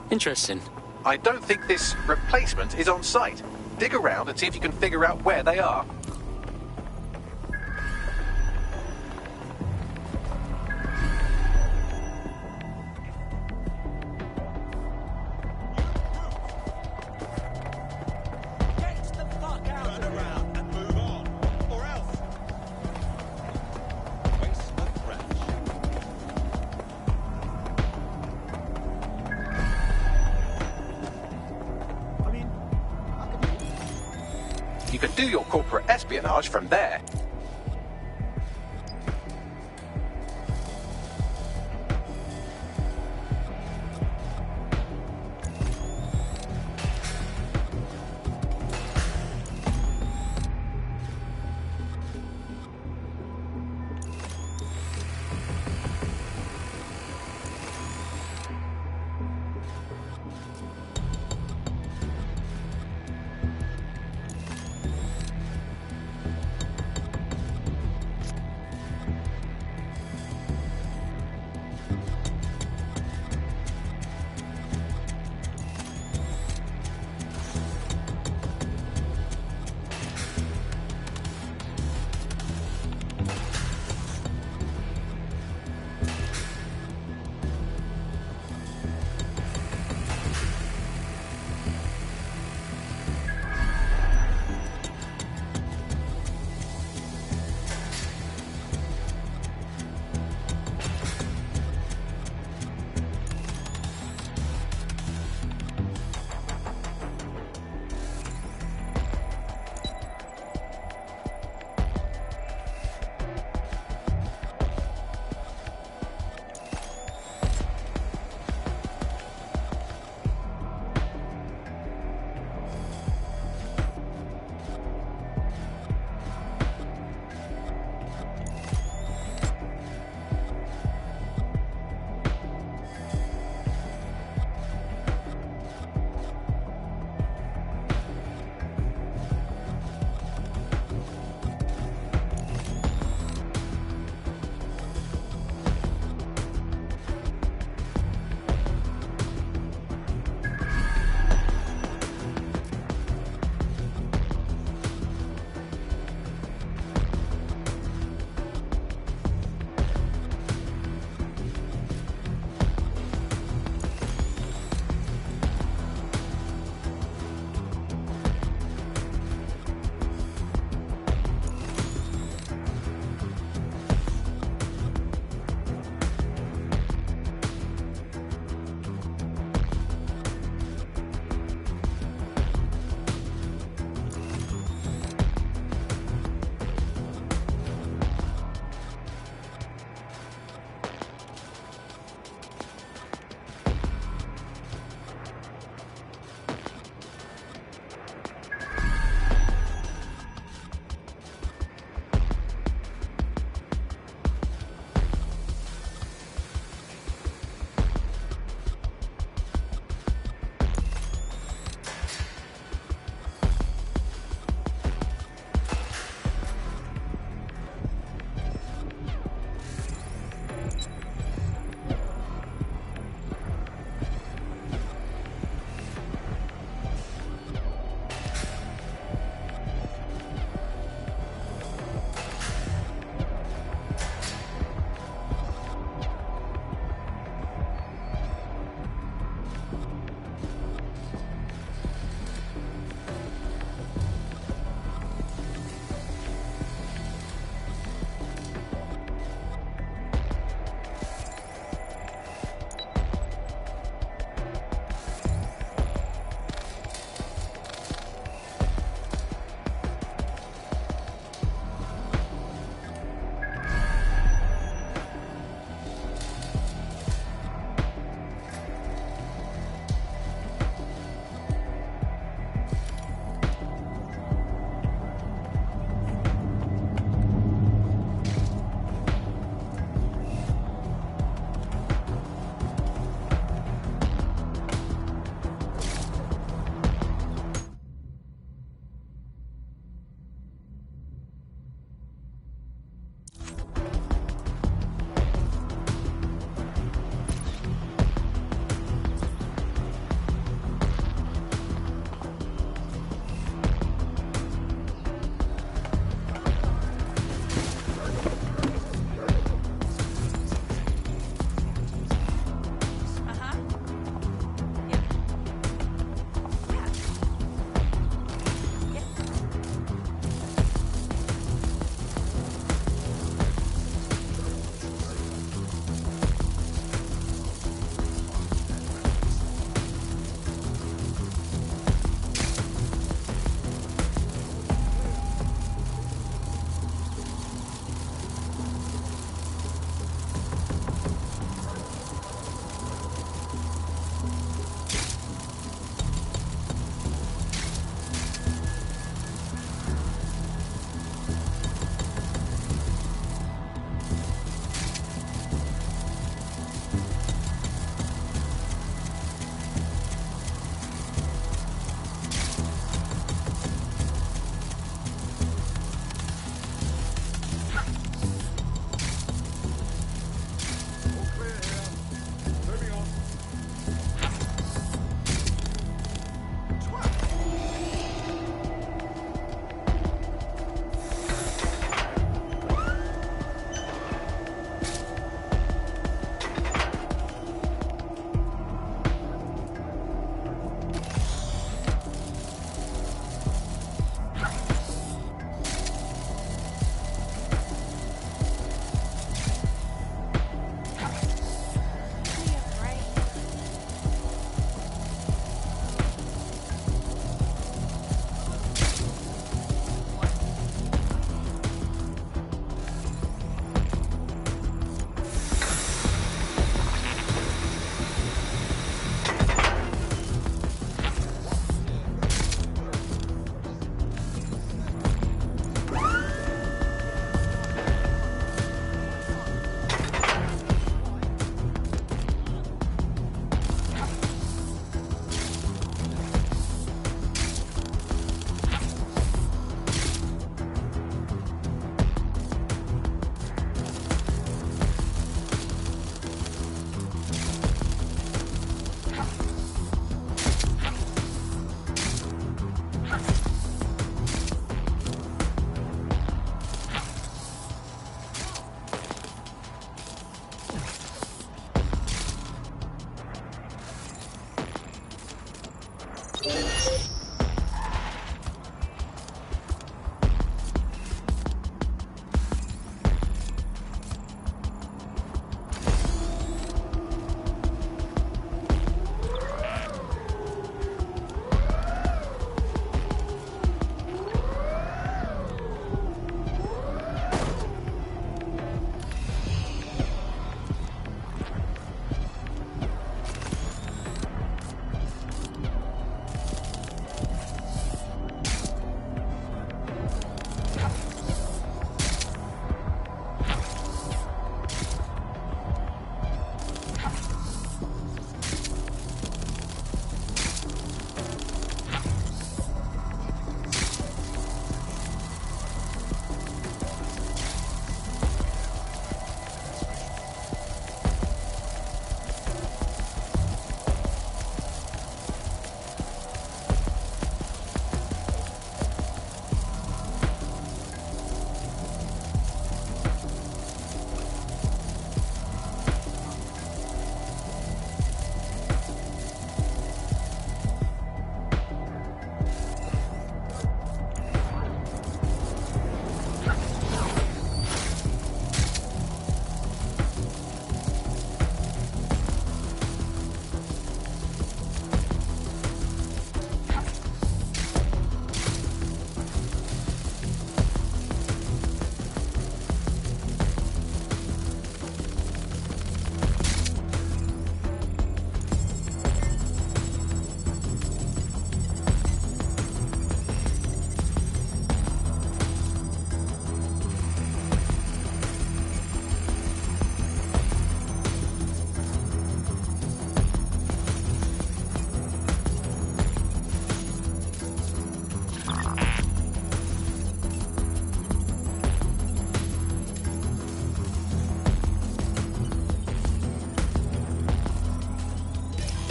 Interesting. I don't think this replacement is on site. Dig around and see if you can figure out where they are. You can do your corporate espionage from there.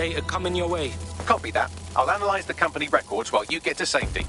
Data coming your way. Copy that. I'll analyze the company records while you get to safety.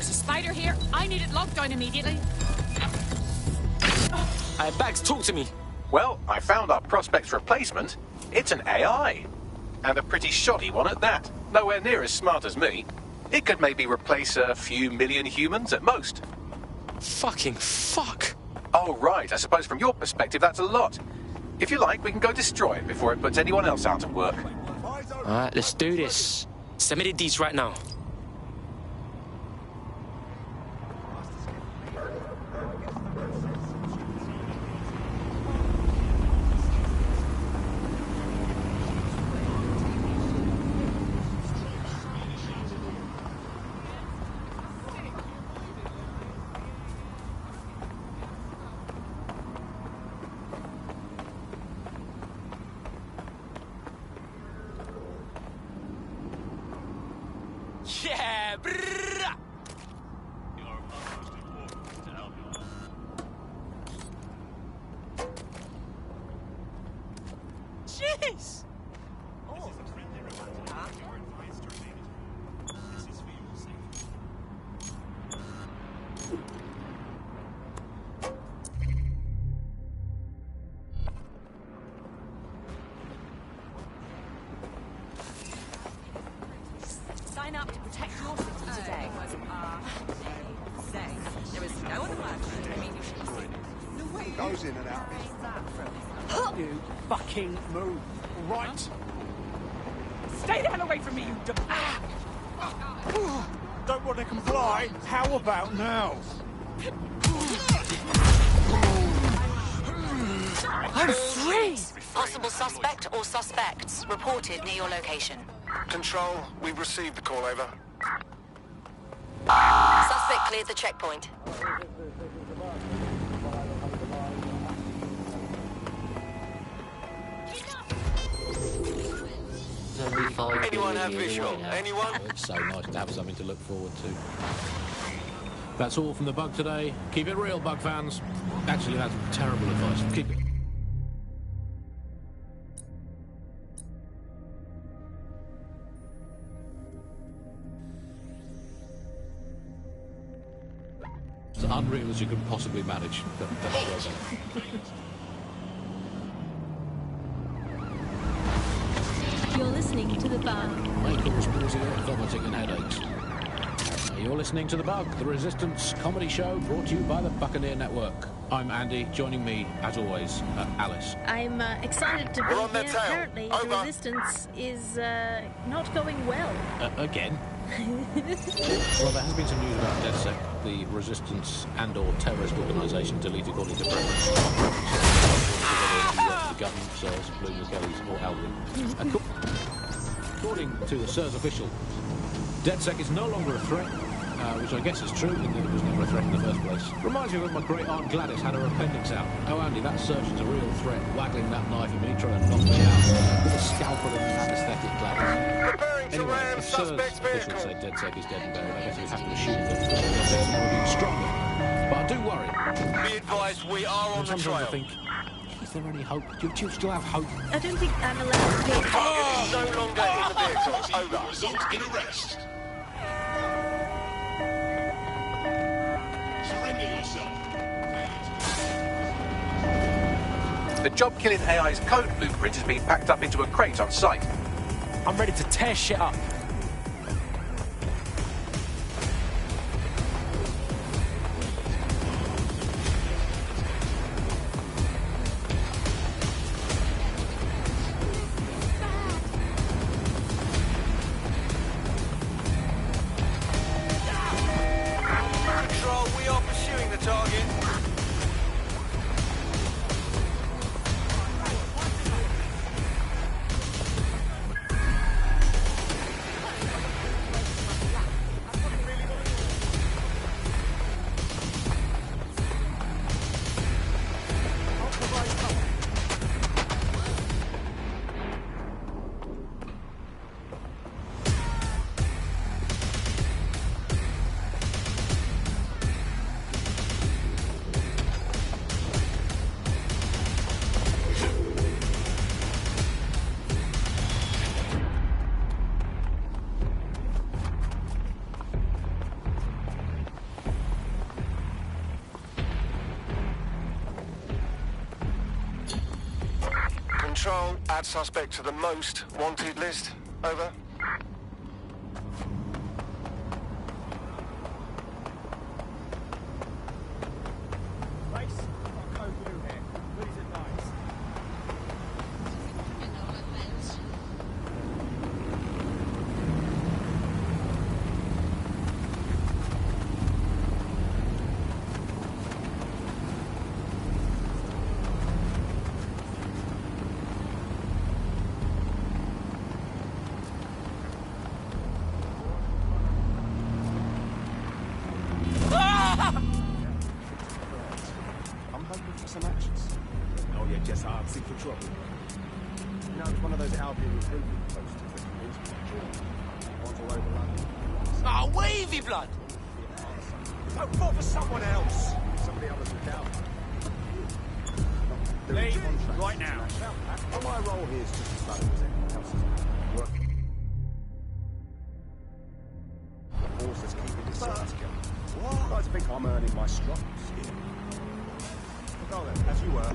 Spider here. I need it locked down immediately. Bags, talk to me. Well, I found our prospect's replacement. It's an AI. And a pretty shoddy one at that. Nowhere near as smart as me. It could maybe replace a few million humans at most. Fucking fuck. Oh, right. I suppose from your perspective that's a lot. If you like, we can go destroy it before it puts anyone else out of work. Alright, let's do this. Send me the deets right now. Yeah, brrrr. Jeez. Sign up to protect your city today. There was no other word. I mean, you should have seen. The way goes in and out. You fucking move. Right. Stay the hell away from me, you dumb. Don't want to comply. How about now? I'm free! Possible suspect or suspects reported near your location. Control, we've received the call over. Suspect cleared the checkpoint. Anyone have visual? Anyone? It's so nice to have something to look forward to. That's all from the Bug today. Keep it real, Bug fans. Actually, that's terrible advice. Keep it. As unreal as you can possibly manage. That's well done. You're listening to The Bug. May cause nausea, vomiting and headaches. You're listening to The Bug, the Resistance comedy show brought to you by the Buccaneer Network. I'm Andy, joining me, as always, Alice. I'm excited to be We're on their here. tail. Apparently, Over. the Resistance is not going well. Again? Well, there has been some news about DedSec, the Resistance and/or terrorist organisation deleted according to preference. The government serves Bloom, Kellys or Albion. According to the SIRS official, DedSec is no longer a threat, which I guess is true, in that it was never a threat in the first place. Reminds me of when my great-aunt Gladys had her appendix out. Oh, Andy, that surgeon's a real threat, waggling that knife at me, trying to knock me out. With a scalpel and an anaesthetic, Gladys. Anyway, if SIRS officials say DedSec is dead and buried, I guess we have to assume that the DedSec's never been stronger. But I do worry. Be advised, we are on the trail. Sometimes I think, is there any hope? Do you still have hope? I don't think I'm allowed to be. Target is no longer in the vehicle. Over. Result in arrest. Surrender yourself. The job-killing AI's code blueprint has been packed up into a crate on site. I'm ready to tear shit up. Control, we are pursuing the target. Control, add suspect to the most wanted list. Over. Some actions. Oh, you're just asking for trouble. You know, it's one of those Albion recruitment posters that you want all over London. Ah, wavy blood! Don't bother someone else! Somebody else look out. Leave right now. Well, my role here is just as valid as anyone else's. Work. The force that's keeping this city together. What? I like to think I'm earning my stripes here. Go then, as you were.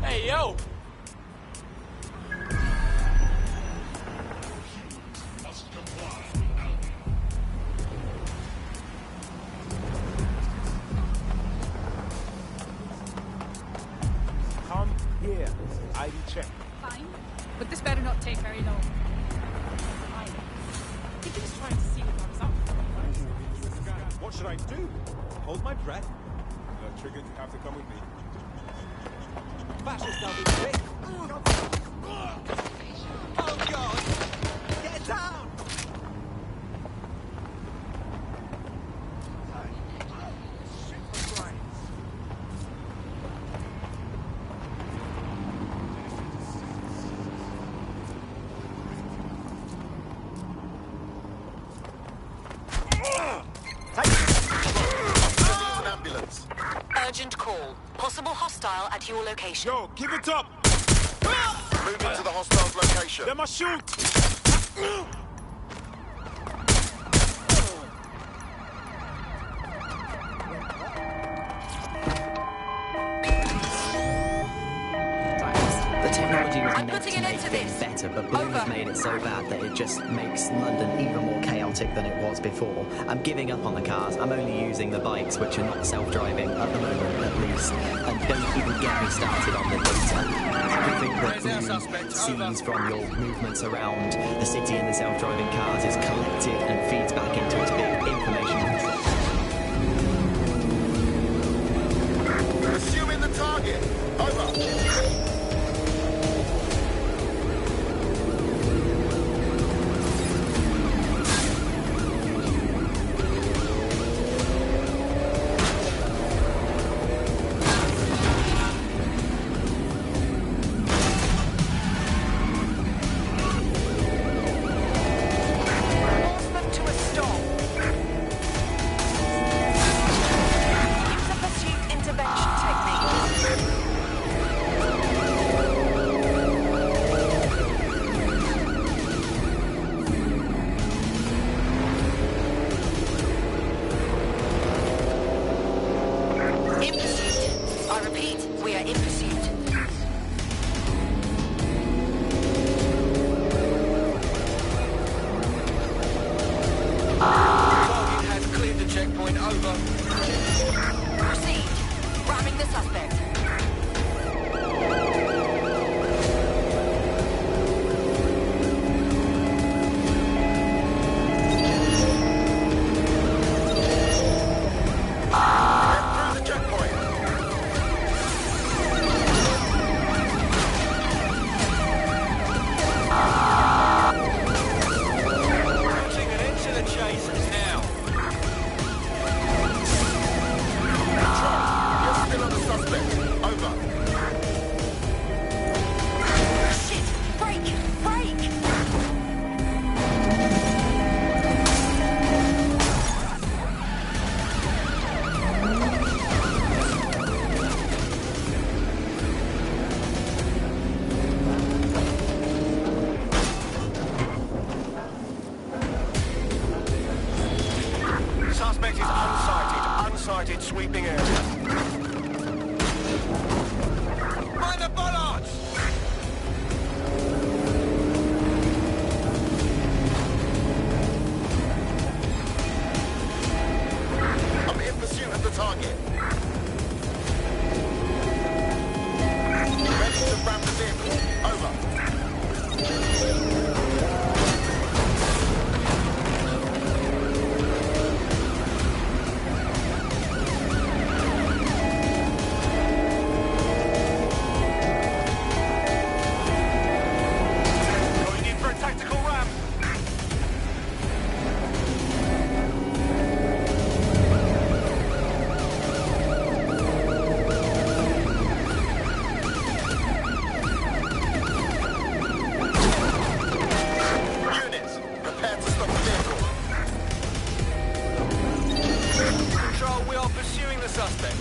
Hey, yo! Come here. ID check. Fine. But this better not take very long. I think he was trying to see what I was up for. What should I do? Hold my breath? Triggered, you have to come with me. Fascist now, quick! Oh, God! Get down! Urgent call. Possible hostile at your location. Yo, give it up! Move into the hostile's location. Let me shoot! The technology was meant to make things better, but Bloom's made it so bad that it just makes London even more chaotic than it was before. I'm giving up on the cars. I'm only using the bikes, which are not self-driving at the moment, at least. And don't even get me started on the data. Everything that Bloom sees from your movements around the city and the self-driving cars is collected and feeds back into its big information control. Assuming the target. Over. sweeping area. Mind the bollards! I'm in pursuit of the target. Ready to ram the vehicle. Over. Going in for a tactical ram. Units, prepare to stop the vehicle. Control, we are pursuing the suspect.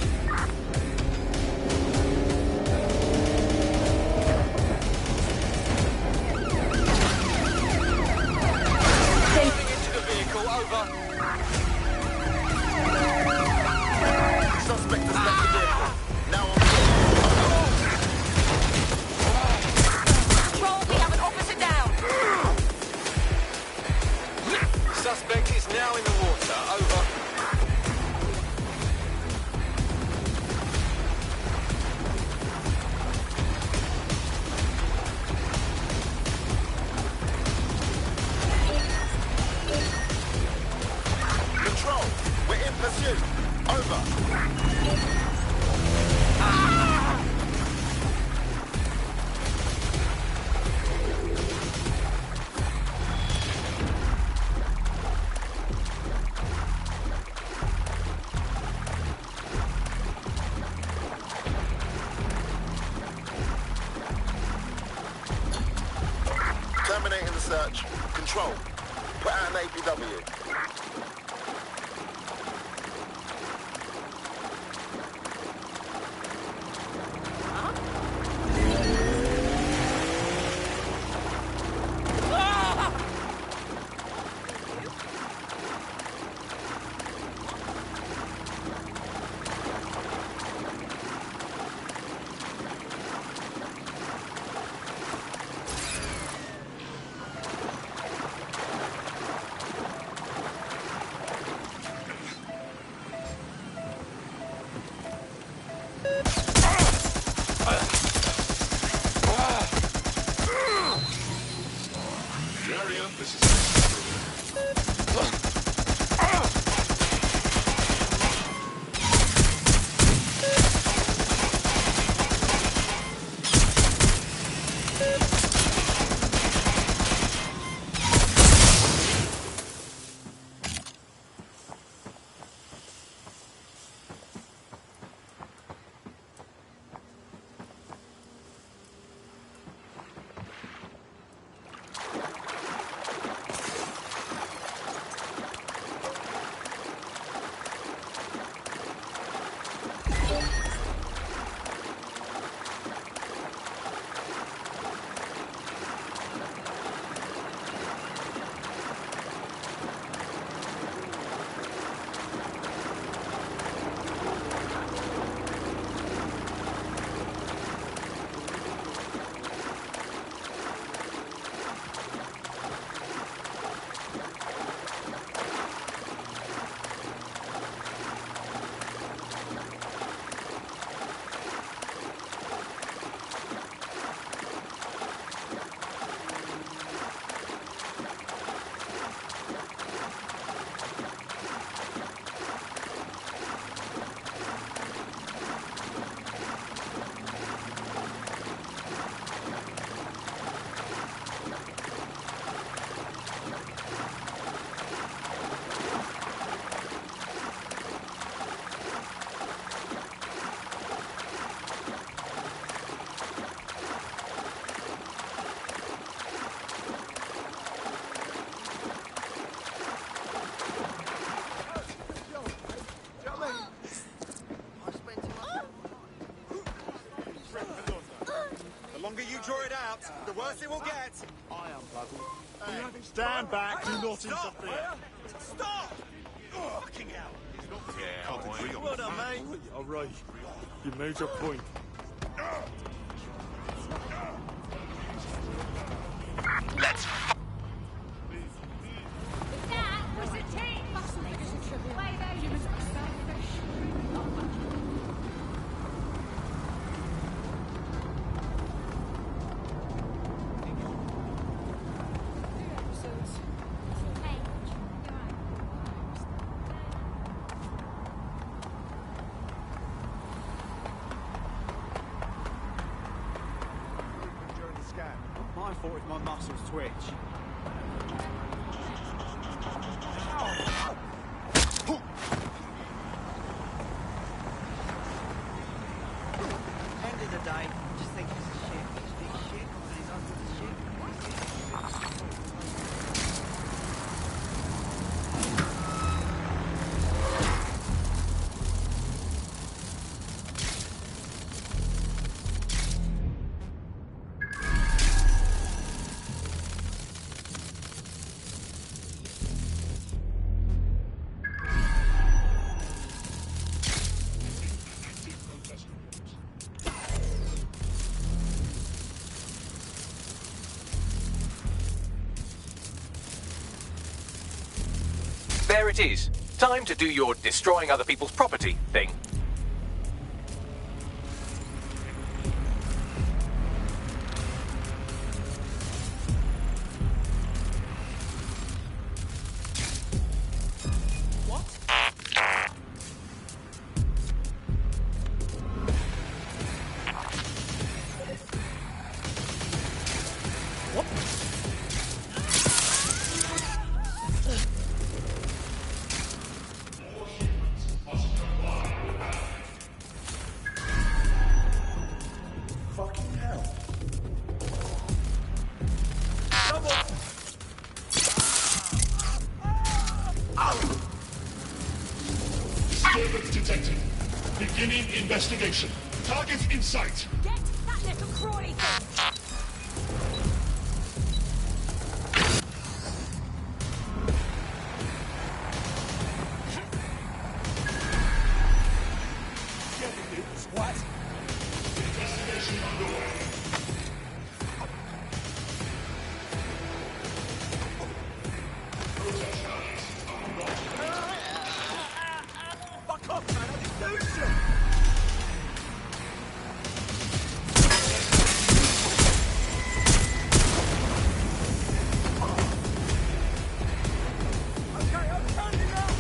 Moving into the vehicle, over. Suspect has left the vehicle. Now on Control, we have an officer down. Suspect is now in the water. Over. Control, we're in pursuit. Over. Terminating the search. Control, put out an APW. Area, this is... draw it out, the worse it will get. I am puzzled. Stand back, do not interfere. Stop! Fucking hell. Well done, mate. All right. You made your point. Let's That was a team! Way there, humans are selfish. During the scan. My fault if my muscles twitch. End of the day, just think this is shit. This big shit, all these others shit. There it is. Time to do your destroying other people's property thing. Fucking hell. Disturbance detected. Beginning investigation. Target in sight. Get that little crawly thing! What? Investigation underway. Fuck off, man! I didn't do shit! Okay, I'm turning up!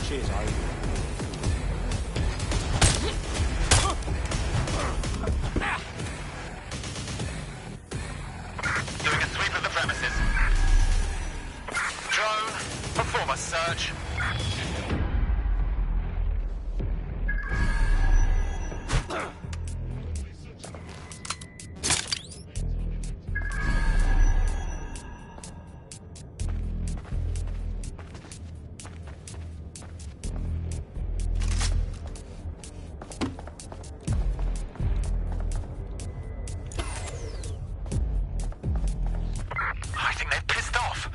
Cheers, Harry. Doing a sweep of the premises. Drone, perform a search. I think they're pissed off.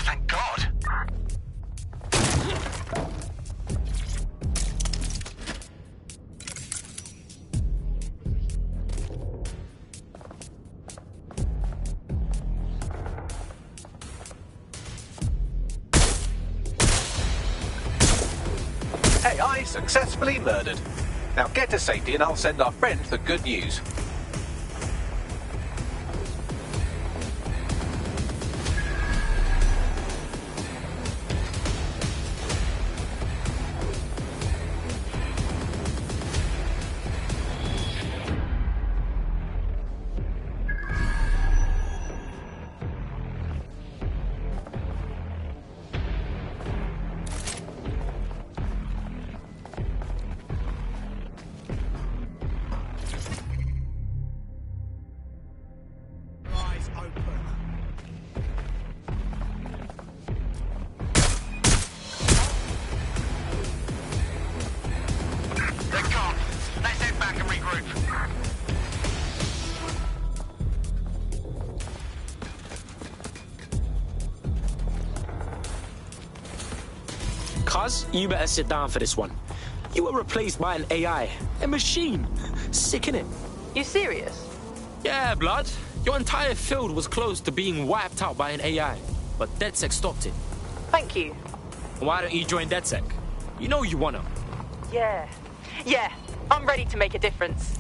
Thank God. AI successfully murdered. Now get to safety and I'll send our friend the good news. Cuz, you better sit down for this one. You were replaced by an AI, a machine. Sick, innit? You serious? Yeah, blood. Your entire field was close to being wiped out by an AI, but DedSec stopped it. Thank you. Why don't you join DedSec? You know you wanna. Yeah, I'm ready to make a difference.